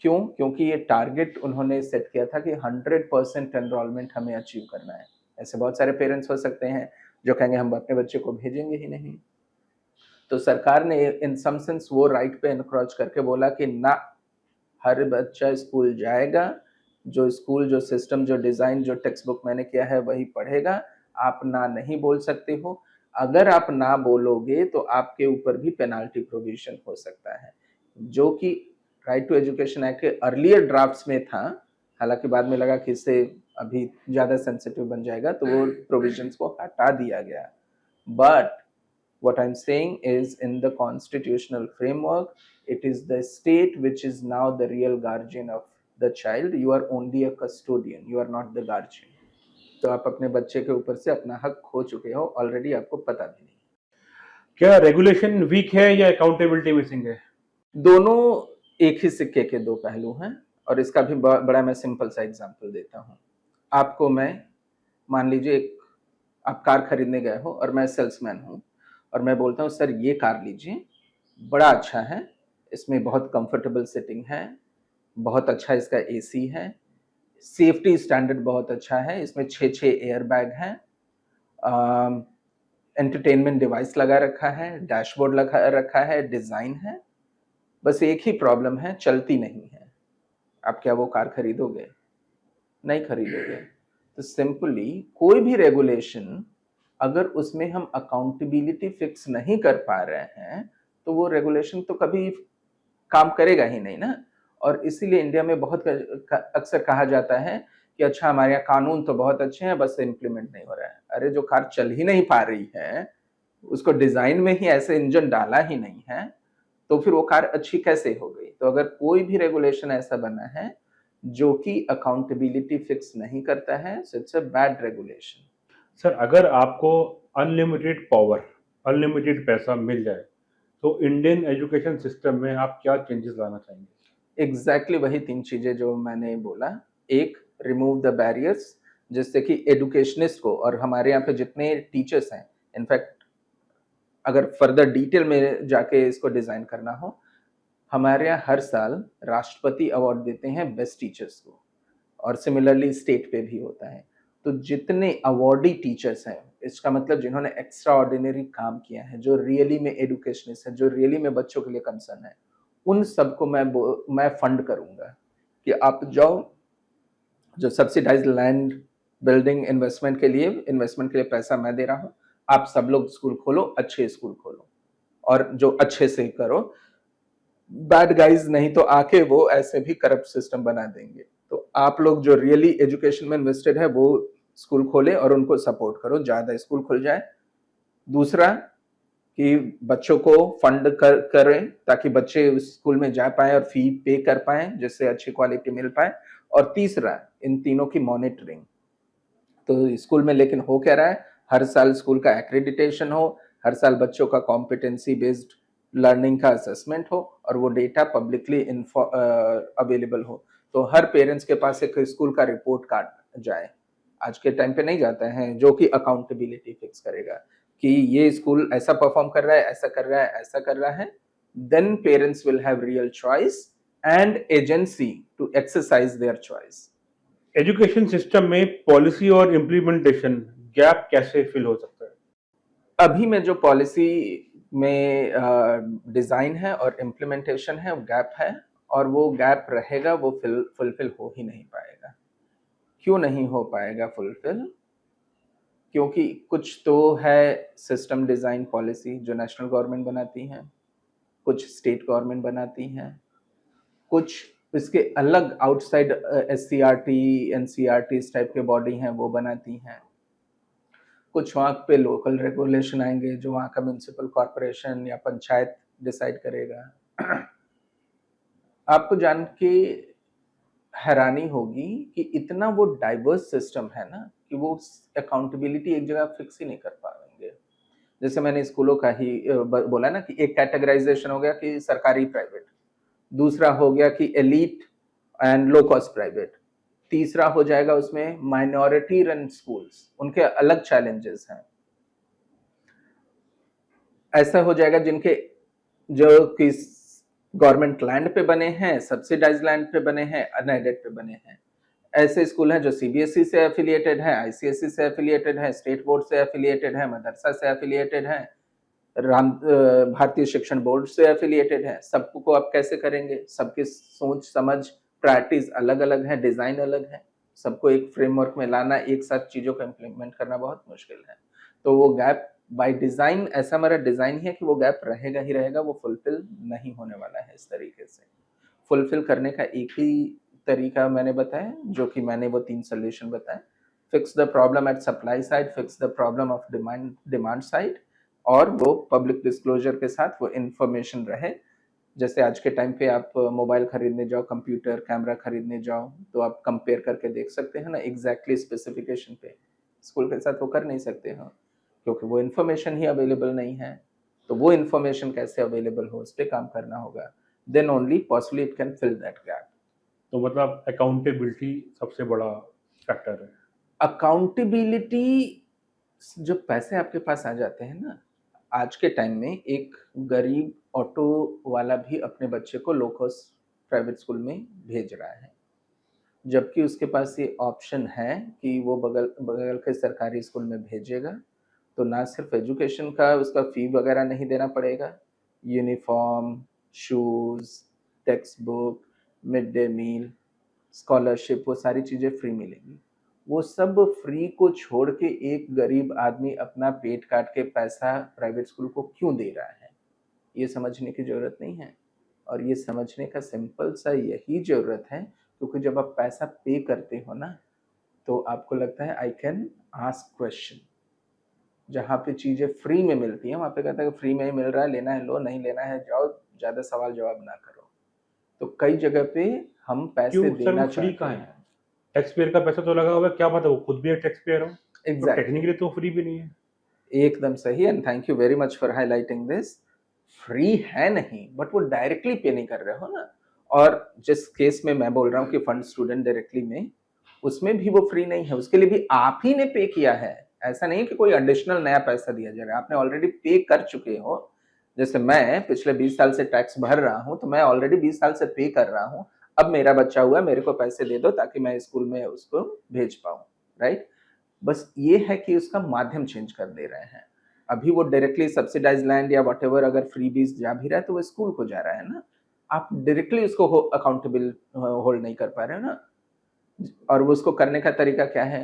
क्यों? क्योंकि ये टारगेट उन्होंने सेट किया था कि 100% एनरोलमेंट हमें अचीव करना है। ऐसे बहुत सारे पेरेंट्स हो सकते हैं जो कहेंगे हम अपने बच्चे को भेजेंगे ही नहीं। तो सरकार ने इन सम सेंस वो राइट पे एनक्रोच करके बोला कि ना, हर बच्चा स्कूल जाएगा, जो स्कूल, जो सिस्टम, जो डिजाइन, जो टेक्स्ट बुक मैंने किया है वही पढ़ेगा। आप ना नहीं बोल सकते हो। अगर आप ना बोलोगे तो आपके ऊपर भी पेनाल्टी प्रोविजन हो सकता है, जो कि राइट टू एजुकेशन एक्ट के अर्लियर ड्राफ्ट्स में था, हालांकि बाद में लगा कि इससे अभी ज़्यादा सेंसिटिव बन जाएगा, तो वो प्रोविजंस को हटा दिया गया। But what I'm saying is, in the constitutional framework, it is the state which is now the real guardian of the child. You are only a custodian, you are not the guardian. तो आप अपने बच्चे के ऊपर से अपना हक खो चुके हो ऑलरेडी, आपको पता भी नहीं। क्या रेगुलेशन वीक है या अकाउंटेबिलिटी मिसिंग है? दोनों एक ही सिक्के के दो पहलू हैं, और इसका भी बड़ा मैं सिंपल सा एग्जांपल देता हूँ आपको। मैं मान लीजिए आप कार खरीदने गए हो और मैं सेल्समैन हूँ, और मैं बोलता हूँ सर ये कार लीजिए, बड़ा अच्छा है, इसमें बहुत कंफर्टेबल सिटिंग है, बहुत अच्छा इसका एसी है, सेफ्टी स्टैंडर्ड बहुत अच्छा है, इसमें 6 एयर बैग हैं, एंटरटेनमेंट डिवाइस लगा रखा है, डैशबोर्ड लगा रखा है, डिज़ाइन है, बस एक ही प्रॉब्लम है, चलती नहीं है। आप क्या वो कार खरीदोगे? नहीं खरीदोगे। तो सिंपली कोई भी रेगुलेशन अगर उसमें हम अकाउंटेबिलिटी फिक्स नहीं कर पा रहे हैं, तो वो रेगुलेशन तो कभी काम करेगा ही नहीं ना। और इसीलिए इंडिया में बहुत अक्सर कहा जाता है कि अच्छा हमारे यहाँ कानून तो बहुत अच्छे हैं, बस इम्प्लीमेंट नहीं हो रहा है। अरे जो कार चल ही नहीं पा रही है, उसको डिजाइन में ही ऐसे इंजन डाला ही नहीं है, तो फिर वो कार अच्छी कैसे हो गई? तो अगर कोई भी रेगुलेशन ऐसा बना है जो कि अकाउंटेबिलिटी फिक्स नहीं करता है, so it's a bad regulation. Sir, अगर आपको अनलिमिटेड पावर, अनलिमिटेड पैसा मिल जाए, तो इंडियन एजुकेशन सिस्टम में आप क्या चेंजेस लाना चाहेंगे? एग्जैक्टली वही 3 चीजें जो मैंने बोला। एक, रिमूव द बैरियर्स, जिससे कि एडुकेशनिस्ट को और हमारे यहाँ पे जितने टीचर्स हैं, इनफैक्ट अगर फर्दर डिटेल में जाके इसको डिजाइन करना हो, हमारे यहाँ हर साल राष्ट्रपति अवार्ड देते हैं बेस्ट टीचर्स को, और सिमिलरली स्टेट पे भी होता है। तो जितने अवार्डी टीचर्स हैं, इसका मतलब जिन्होंने एक्स्ट्रा ऑर्डिनरी काम किया है, जो रियली में एडुकेशनिस्ट है, जो रियली में बच्चों के लिए कंसर्न है, उन सबको मैं फंड करूंगा कि आप जाओ, जो सब्सिडाइज लैंड बिल्डिंग इन्वेस्टमेंट के लिए पैसा मैं दे रहा हूँ, आप सब लोग स्कूल खोलो, अच्छे स्कूल खोलो, और जो अच्छे से करो। बैड गाइज नहीं तो आके वो ऐसे भी करप्ट सिस्टम बना देंगे। तो आप लोग जो रियली एजुकेशन में इन्वेस्टेड है वो स्कूल खोले और उनको सपोर्ट करो, ज्यादा स्कूल खुल जाए। दूसरा कि बच्चों को फंड करें ताकि बच्चे उस स्कूल में जा पाए और फी पे कर पाए, जिससे अच्छी क्वालिटी मिल पाए। और तीसरा, इन तीनों की मॉनिटरिंग। तो स्कूल में लेकिन हो क्या रहा है, हर साल स्कूल का एक्रेडिटेशन हो, हर साल बच्चों का कॉम्पिटेंसी बेस्ड लर्निंग का असेसमेंट हो, और वो डेटा पब्लिकली अवेलेबल हो। तो हर पेरेंट्स के पास एक स्कूल का रिपोर्ट कार्ड जाए, आज के टाइम पे नहीं जाता है, जो कि अकाउंटेबिलिटी फिक्स करेगा कि ये स्कूल ऐसा परफॉर्म कर रहा है, ऐसा कर रहा है, ऐसा कर रहा है। Then parents will have real choice and agency to exercise their choice. Education system में पॉलिसी और इम्प्लीमेंटेशन गैप कैसे फिल हो सकता है? अभी में जो पॉलिसी में डिजाइन है और इम्प्लीमेंटेशन है, वो गैप है, और वो गैप रहेगा, वो फुलफिल हो ही नहीं पाएगा। क्यों नहीं हो पाएगा फुलफिल? क्योंकि कुछ तो है सिस्टम डिजाइन पॉलिसी जो नेशनल गवर्नमेंट बनाती हैं, कुछ स्टेट गवर्नमेंट बनाती हैं, कुछ इसके अलग आउटसाइड SCRT NCRT इस टाइप के बॉडी हैं वो बनाती हैं, कुछ वहाँ पे लोकल रेगुलेशन आएंगे जो वहाँ का म्युनिसिपल कॉरपोरेशन या पंचायत डिसाइड करेगा। आपको जान के हैरानी होगी कि इतना वो डाइवर्स सिस्टम है ना कि वो अकाउंटेबिलिटी एक जगह फिक्स ही नहीं कर पाएंगे। जैसे मैंने स्कूलों का ही बोला ना कि एक कैटेगराइजेशन हो गया कि सरकारी प्राइवेट, दूसरा हो गया कि elite and low cost private, तीसरा हो जाएगा उसमें माइनॉरिटी रन स्कूल्स, उनके अलग चैलेंजेस हैं। ऐसा हो जाएगा जिनके जो कि गवर्नमेंट लैंड पे बने हैं, सब्सिडाइज लैंड पे बने हैं, अनएडेड पे बने हैं। ऐसे स्कूल हैं जो CBSE से एफिलिएटेड है, ICSE से एफिलिएटेड है, स्टेट बोर्ड से एफिलिएटेड है, मदरसा से एफिलिएटेड है, भारतीय शिक्षण बोर्ड से एफिलिएटेड है। सबको आप कैसे करेंगे? सबकी सोच समझ प्रायोरिटीज अलग अलग है, डिजाइन अलग है, सबको एक फ्रेमवर्क में लाना, एक साथ चीजों को इम्प्लीमेंट करना बहुत मुश्किल है। तो वो गैप बाय डिजाइन, ऐसा हमारा डिजाइन है कि वो गैप रहेगा ही रहेगा, वो फुलफिल नहीं होने वाला है। इस तरीके से फुलफिल करने का एक ही तरीका मैंने बताया, जो कि मैंने वो 3 सॉल्यूशन बताए। Fix the problem at supply side, fix the problem of demand side, और वो पब्लिक डिस्क्लोजर के साथ वो इन्फॉर्मेशन रहे। जैसे आज के टाइम पे आप मोबाइल खरीदने जाओ, कंप्यूटर, कैमरा खरीदने जाओ, तो आप कंपेयर करके देख सकते हैं ना एग्ज़ैक्टली स्पेसिफिकेशन पे। स्कूल के साथ वो कर नहीं सकते हो, क्योंकि वो इन्फॉर्मेशन ही अवेलेबल नहीं है। तो वो इन्फॉर्मेशन कैसे अवेलेबल हो, उस पे काम करना होगा। Then only possibly it can fill that gap. तो मतलब अकाउंटेबिलिटी सबसे बड़ा फैक्टर है। अकाउंटेबिलिटी, जब पैसे आपके पास आ जाते हैं ना, आज के टाइम में एक गरीब ऑटो वाला भी अपने बच्चे को लो कॉस्ट प्राइवेट स्कूल में भेज रहा है, जबकि उसके पास ये ऑप्शन है कि वो बगल बगल के सरकारी स्कूल में भेजेगा, तो ना सिर्फ एजुकेशन का उसका फ़ी वगैरह नहीं देना पड़ेगा, uniform, shoes, textbook, mid day meal, scholarship, वो सारी चीज़ें फ्री मिलेंगी। वो सब फ्री को छोड़ के एक गरीब आदमी अपना पेट काट के पैसा प्राइवेट स्कूल को क्यों दे रहा है? ये समझने की ज़रूरत नहीं है। और ये समझने का सिंपल सा यही ज़रूरत है, क्योंकि जब आप पैसा पे करते हो ना, तो आपको लगता है आई कैन आस्क क्वेश्चन। जहाँ पे चीज़ें फ्री में मिलती हैं, वहाँ पे कहता है कि फ्री में ही मिल रहा है, लेना है लो, नहीं लेना है जाओ, ज़्यादा सवाल-जवाब ना करो। तो कई जगह पे हम पैसे क्यों सर, वो देना फ्री चाहते कहाँ है? हैं। टैक्स पेयर का पैसा तो लगा हुआ है, क्या पता वो खुद भी एक टैक्स पेयर हो? तो एग्ज़ैक्टली। टेक्निकली तो फ्री भी नहीं है। एकदम सही, and thank you very much for highlighting this. Free है नहीं, बट वो डायरेक्टली पे नहीं कर रहे हो ना। और जिस केस में मैं बोल रहा हूँ कि फंड स्टूडेंट डायरेक्टली में, उसमें भी वो फ्री नहीं है, उसके लिए भी आप ही ने पे किया है। ऐसा नहीं है कि कोई एडिशनल नया पैसा दिया जाएगा, आपने ऑलरेडी पे कर चुके हो। जैसे मैं पिछले 20 साल से टैक्स भर रहा हूँ, तो मैं ऑलरेडी 20 साल से पे कर रहा हूँ। अब मेरा बच्चा हुआ, मेरे को पैसे दे दो ताकि मैं स्कूल में उसको भेज पाऊँ, राइट? बस ये है कि उसका माध्यम चेंज कर दे रहे हैं। अभी वो डायरेक्टली सब्सिडाइज़्ड लैंड या व्हाटएवर अगर फ्रीबीज़ जा भी रहा है, तो वो स्कूल को जा रहा है ना। आप डायरेक्टली उसको अकाउंटेबल होल्ड नहीं कर पा रहे हो ना। और वो उसको करने का तरीका क्या है?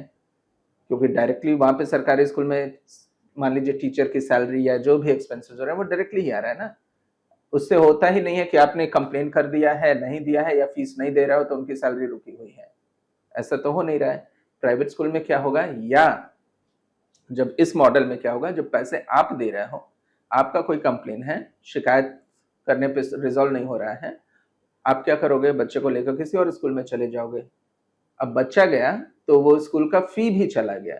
क्योंकि डायरेक्टली वहाँ पे सरकारी स्कूल में मान लीजिए टीचर की सैलरी या जो भी एक्सपेंसेस हो रहा है, वो डायरेक्टली ही आ रहा है ना। उससे होता ही नहीं है कि आपने कंप्लेन कर दिया है, नहीं दिया है या फीस नहीं दे रहे हो तो उनकी सैलरी रुकी हुई है। ऐसा तो हो नहीं रहा है। प्राइवेट स्कूल में क्या होगा, या जब इस मॉडल में क्या होगा, जब पैसे आप दे रहे हो, आपका कोई कंप्लेन है, शिकायत करने पे रिज़ॉल्व नहीं हो रहा है, आप क्या करोगे, बच्चे को लेकर किसी और स्कूल में चले जाओगे। अब बच्चा गया, तो वो स्कूल का फ़ी भी चला गया।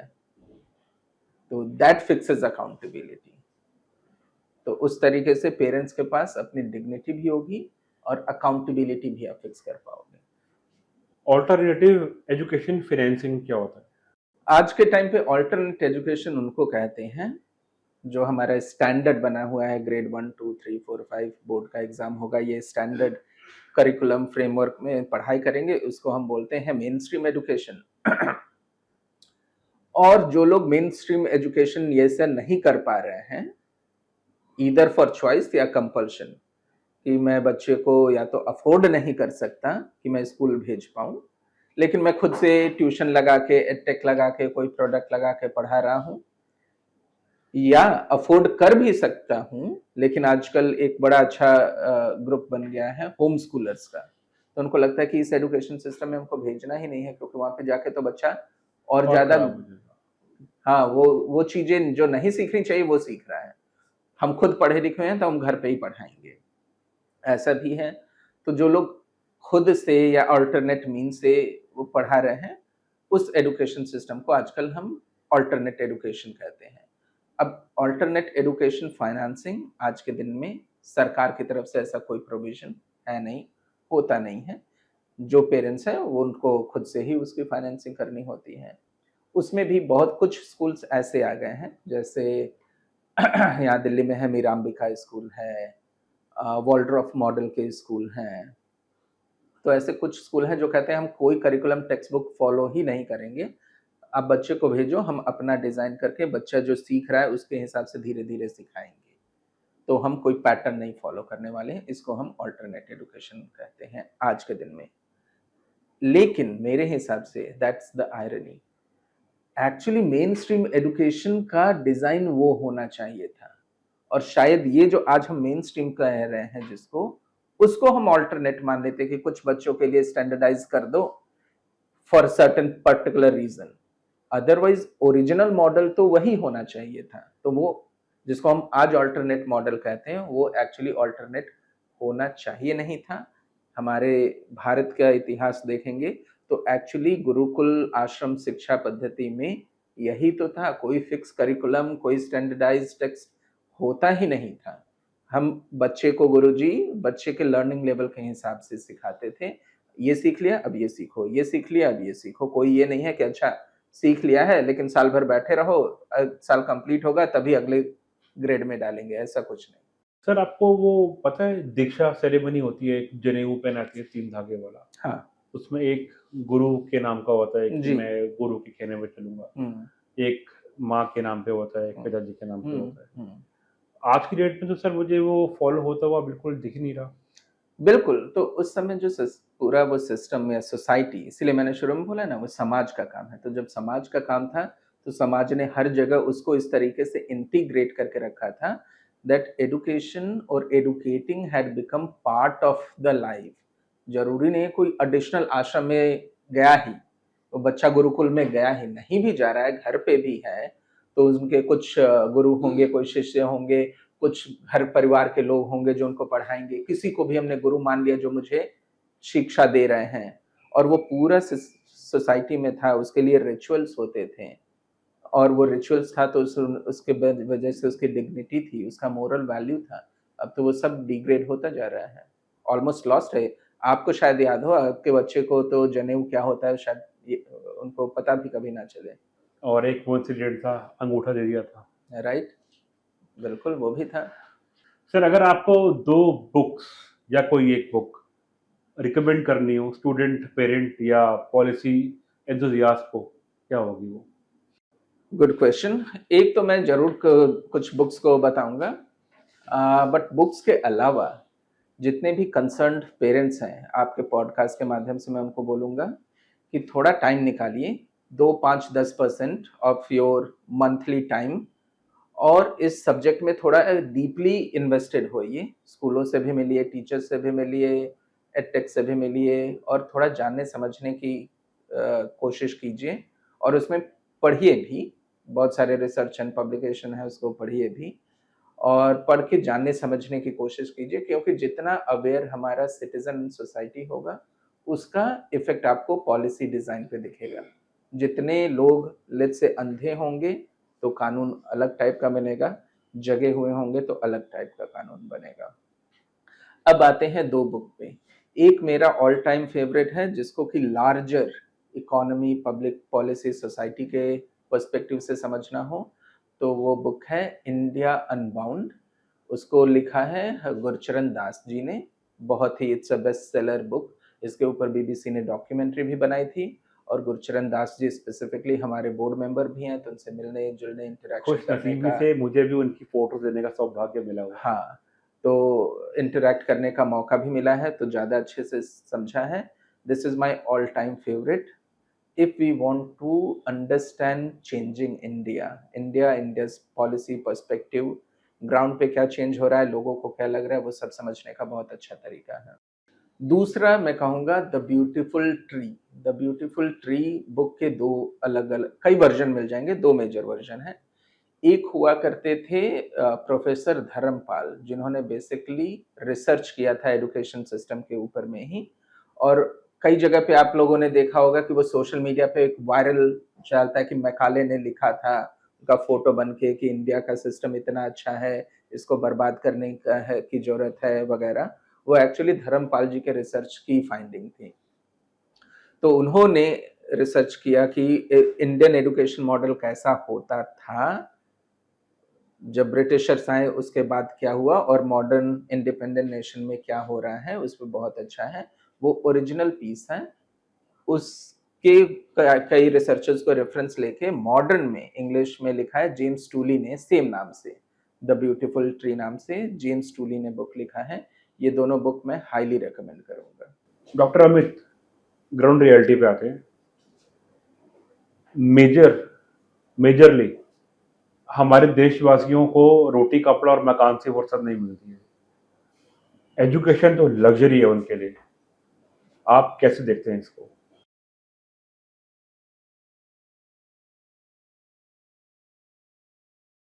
तो दैट फिक्सेस अकाउंटेबिलिटी। तो उस तरीके से पेरेंट्स के पास अपनी डिग्निटी भी होगी और अकाउंटेबिलिटी भी आप फिक्स कर पाओगे। अल्टरनेटिव एजुकेशन फाइनेंसिंग क्या होता है? आज के टाइम पे अल्टरनेट एजुकेशन उनको कहते हैं, जो हमारा स्टैंडर्ड बना हुआ है, ग्रेड 1, 2, 3, 4, 5 बोर्ड का एग्ज़ाम होगा, ये स्टैंडर्ड करिकुलम फ्रेमवर्क में पढ़ाई करेंगे, उसको हम बोलते हैं मेन स्ट्रीम एजुकेशन। और जो लोग मेन स्ट्रीम एजुकेशन ये सब नहीं कर पा रहे हैं, ईदर फॉर चॉइस या कंपल्शन, कि मैं बच्चे को या तो अफोर्ड नहीं कर सकता कि मैं स्कूल भेज पाऊँ, लेकिन मैं खुद से ट्यूशन लगा के, एडटेक लगा के, कोई प्रोडक्ट लगा के पढ़ा रहा हूँ, या अफोर्ड कर भी सकता हूँ, लेकिन आजकल एक बड़ा अच्छा ग्रुप बन गया है होम स्कूलर्स का। तो उनको लगता है कि इस एजुकेशन सिस्टम में हमको भेजना ही नहीं है, क्योंकि वहाँ पे जाके तो बच्चा और और ज़्यादा, खराब हो जाएगा। हाँ, वो चीज़ें जो नहीं सीखनी चाहिए वो सीख रहा है। हम खुद पढ़े लिखे हैं तो हम घर पे ही पढ़ाएँगे, ऐसा भी है। तो जो लोग खुद से या अल्टरनेट मीन से वो पढ़ा रहे हैं, उस एजुकेशन सिस्टम को आजकल हम अल्टरनेट एजुकेशन कहते हैं। अब अल्टरनेट एजुकेशन फाइनेंसिंग आज के दिन में सरकार की तरफ से ऐसा कोई प्रोविज़न है नहीं, होता नहीं है। जो पेरेंट्स हैं वो उनको खुद से ही उसकी फाइनेंसिंग करनी होती है। उसमें भी बहुत कुछ स्कूल्स ऐसे आ गए हैं, जैसे यहाँ दिल्ली में है मीरांबिका स्कूल है, वॉलड्रॉफ मॉडल के स्कूल हैं। तो ऐसे कुछ स्कूल हैं जो कहते हैं हम कोई करिकुलम टेक्स्ट बुक फॉलो ही नहीं करेंगे। आप बच्चे को भेजो, हम अपना डिज़ाइन करके बच्चा जो सीख रहा है उसके हिसाब से धीरे-धीरे सिखाएँगे। तो हम कोई पैटर्न नहीं फॉलो करने वाले हैं, इसको हम अल्टरनेट एजुकेशन कहते हैं आज के दिन में। लेकिन मेरे हिसाब से that's the irony. Actually main stream education का डिज़ाइन वो होना चाहिए था, और शायद ये जो आज हम मेन स्ट्रीम कह रहे हैं जिसको, उसको हम ऑल्टरनेट मान लेते कि कुछ बच्चों के लिए स्टैंडर्डाइज कर दो for certain particular reason. Otherwise original model तो वही होना चाहिए था। तो वो जिसको हम आज ऑल्टरनेट मॉडल कहते हैं वो एक्चुअली ऑल्टरनेट होना चाहिए नहीं था। हमारे भारत का इतिहास देखेंगे तो एक्चुअली गुरुकुल आश्रम शिक्षा पद्धति में यही तो था। कोई फिक्स करिकुलम, कोई स्टैंडर्डाइज्ड टेक्स्ट होता ही नहीं था। हम बच्चे को गुरुजी बच्चे के लर्निंग लेवल के हिसाब से सिखाते थे। ये सीख लिया अब ये सीखो, ये सीख लिया अब ये सीखो। कोई ये नहीं है कि अच्छा सीख लिया है लेकिन साल भर बैठे रहो, साल कंप्लीट होगा तभी अगले ग्रेड में डालेंगे, ऐसा कुछ नहीं। सर आपको वो पता है दीक्षा सेरेमनी होती है, एक जनेऊ पहनाती है 3 धागे वाला, हाँ। उसमें एक गुरु के नाम का होता है कि जी। मैं गुरु के कहने पे चलूँगा। हुँ, एक माँ के नाम पे होता है, एक हुँ, पिताजी के नाम पे हुँ, होता है। हुँ। आज की डेट में तो सर मुझे वो फ़ॉलो होता हुआ बिल्कुल दिख नहीं रहा। बिल्कुल, तो उस समय जो पूरा वो सिस्टम या सोसाइटी, इसीलिए मैंने शुरू में बोला ना वो समाज का काम है। तो जब समाज का काम था तो समाज ने हर जगह उसको इस तरीके से इंटीग्रेट करके रखा था दैट एजुकेशन और educating had become part of the life. जरूरी नहीं है कोई एडिशनल आश्रम में गया ही, वो बच्चा गुरुकुल में गया ही, नहीं भी जा रहा है, घर पे भी है, तो उनके कुछ गुरु होंगे, कोई शिष्य होंगे, कुछ घर परिवार के लोग होंगे जो उनको पढ़ाएँगे। किसी को भी हमने गुरु मान लिया जो मुझे शिक्षा दे रहे हैं, और वो पूरा सोसाइटी में था, उसके लिए रिचुअल्स होते थे और वो रिचुअल्स था तो उसके वजह से उसकी डिग्निटी थी, उसका मोरल वैल्यू था। अब तो वो सब डिग्रेड होता जा रहा है, ऑलमोस्ट लॉस्ट है। आपको शायद याद हो, आपके बच्चे को तो जनेऊ क्या होता है शायद ये उनको पता भी कभी ना चले। और एक वो इंसिडेंट था, अंगूठा दे दिया था। राइट? बिल्कुल, वो भी था। सर अगर आपको 2 बुक्स या कोई एक बुक रिकमेंड करनी हो स्टूडेंट, पेरेंट या पॉलिसी एंथुसियास्ट को, क्या होगी वो? Good question. एक तो मैं ज़रूर कुछ बुक्स को बताऊँगा, बट बुक्स के अलावा जितने भी कंसर्न्ड पेरेंट्स हैं, आपके पॉडकास्ट के माध्यम से मैं उनको बोलूँगा कि थोड़ा टाइम निकालिए, 2, 5, 10% ऑफ योर मंथली टाइम और इस सब्जेक्ट में थोड़ा डीपली इन्वेस्टेड होइए। स्कूलों से भी मिलिए, टीचर्स से भी मिलिए, एडटेक से भी मिलिए और थोड़ा जानने समझने की कोशिश कीजिए और उसमें पढ़िए भी। बहुत सारे रिसर्च एंड पब्लिकेशन है, उसको पढ़िए भी और पढ़ के जानने समझने की कोशिश कीजिए, क्योंकि जितना अवेयर हमारा सिटीजन सोसाइटी होगा उसका इफेक्ट आपको पॉलिसी डिजाइन पे दिखेगा। जितने लोग लेट्स से अंधे होंगे तो कानून अलग टाइप का बनेगा, जगे हुए होंगे तो अलग टाइप का कानून बनेगा। अब आते हैं 2 बुक पे। एक मेरा ऑल टाइम फेवरेट है जिसको कि larger economy, public policy, society के पर्सपेक्टिव से समझना हो तो वो बुक है इंडिया अनबाउंड। उसको लिखा है गुरचरण दास जी ने। बहुत ही it's a best seller book. इसके ऊपर बीबीसी ने डॉक्यूमेंट्री भी बनाई थी और गुरचरण दास जी स्पेसिफिकली हमारे बोर्ड मेंबर भी हैं, तो उनसे मिलने जुलने इंटरेक्शन करने खुशनसीबी का, से मुझे भी उनकी फ़ोटो देने का सौभाग्य मिला हुआ है। हाँ, तो इंटरैक्ट करने का मौका भी मिला है तो ज़्यादा अच्छे से समझा है। This is my all time favourite. If we want to understand changing India, India's policy perspective, ground पे क्या चेंज हो रहा है, लोगों को क्या लग रहा है, वो सब समझने का बहुत अच्छा तरीका है। दूसरा मैं कहूँगा the beautiful tree. The beautiful tree book के 2 अलग-अलग कई वर्ज़न मिल जाएँगे, 2 मेजर वर्ज़न हैं। एक हुआ करते थे प्रोफेसर धर्मपाल, जिन्होंने बेसिकली रिसर्च किया था एजुकेशन सिस्टम के ऊपर में ही, और कई जगह पे आप लोगों ने देखा होगा कि वो सोशल मीडिया पे एक वायरल चलता है कि मैकाले ने लिखा था, उनका फोटो बन के कि इंडिया का सिस्टम इतना अच्छा है, इसको बर्बाद करने का है की ज़रूरत है वगैरह। वो एक्चुअली धर्मपाल जी के रिसर्च की फाइंडिंग थी। तो उन्होंने रिसर्च किया कि इंडियन एजुकेशन मॉडल कैसा होता था जब ब्रिटिशर्स आए, उसके बाद क्या हुआ और मॉडर्न इंडिपेंडेंट नेशन में क्या हो रहा है, उस पे बहुत अच्छा है। वो ओरिजिनल पीस है। उसके कई रिसर्चर्स को रेफरेंस लेके मॉडर्न में इंग्लिश में लिखा है जेम्स टूली ने, सेम नाम से, द ब्यूटीफुल ट्री नाम से जेम्स टूली ने बुक लिखा है। ये दोनों बुक मैं हाईली रिकमेंड करूंगा। डॉक्टर अमित, ग्राउंड रियलिटी पे आते हैं। मेजर मेजरली हमारे देशवासियों को रोटी, कपड़ा और मकान से फुर्सत नहीं मिलती है। एजुकेशन तो लग्ज़री है उनके लिए। आप कैसे देखते हैं इसको?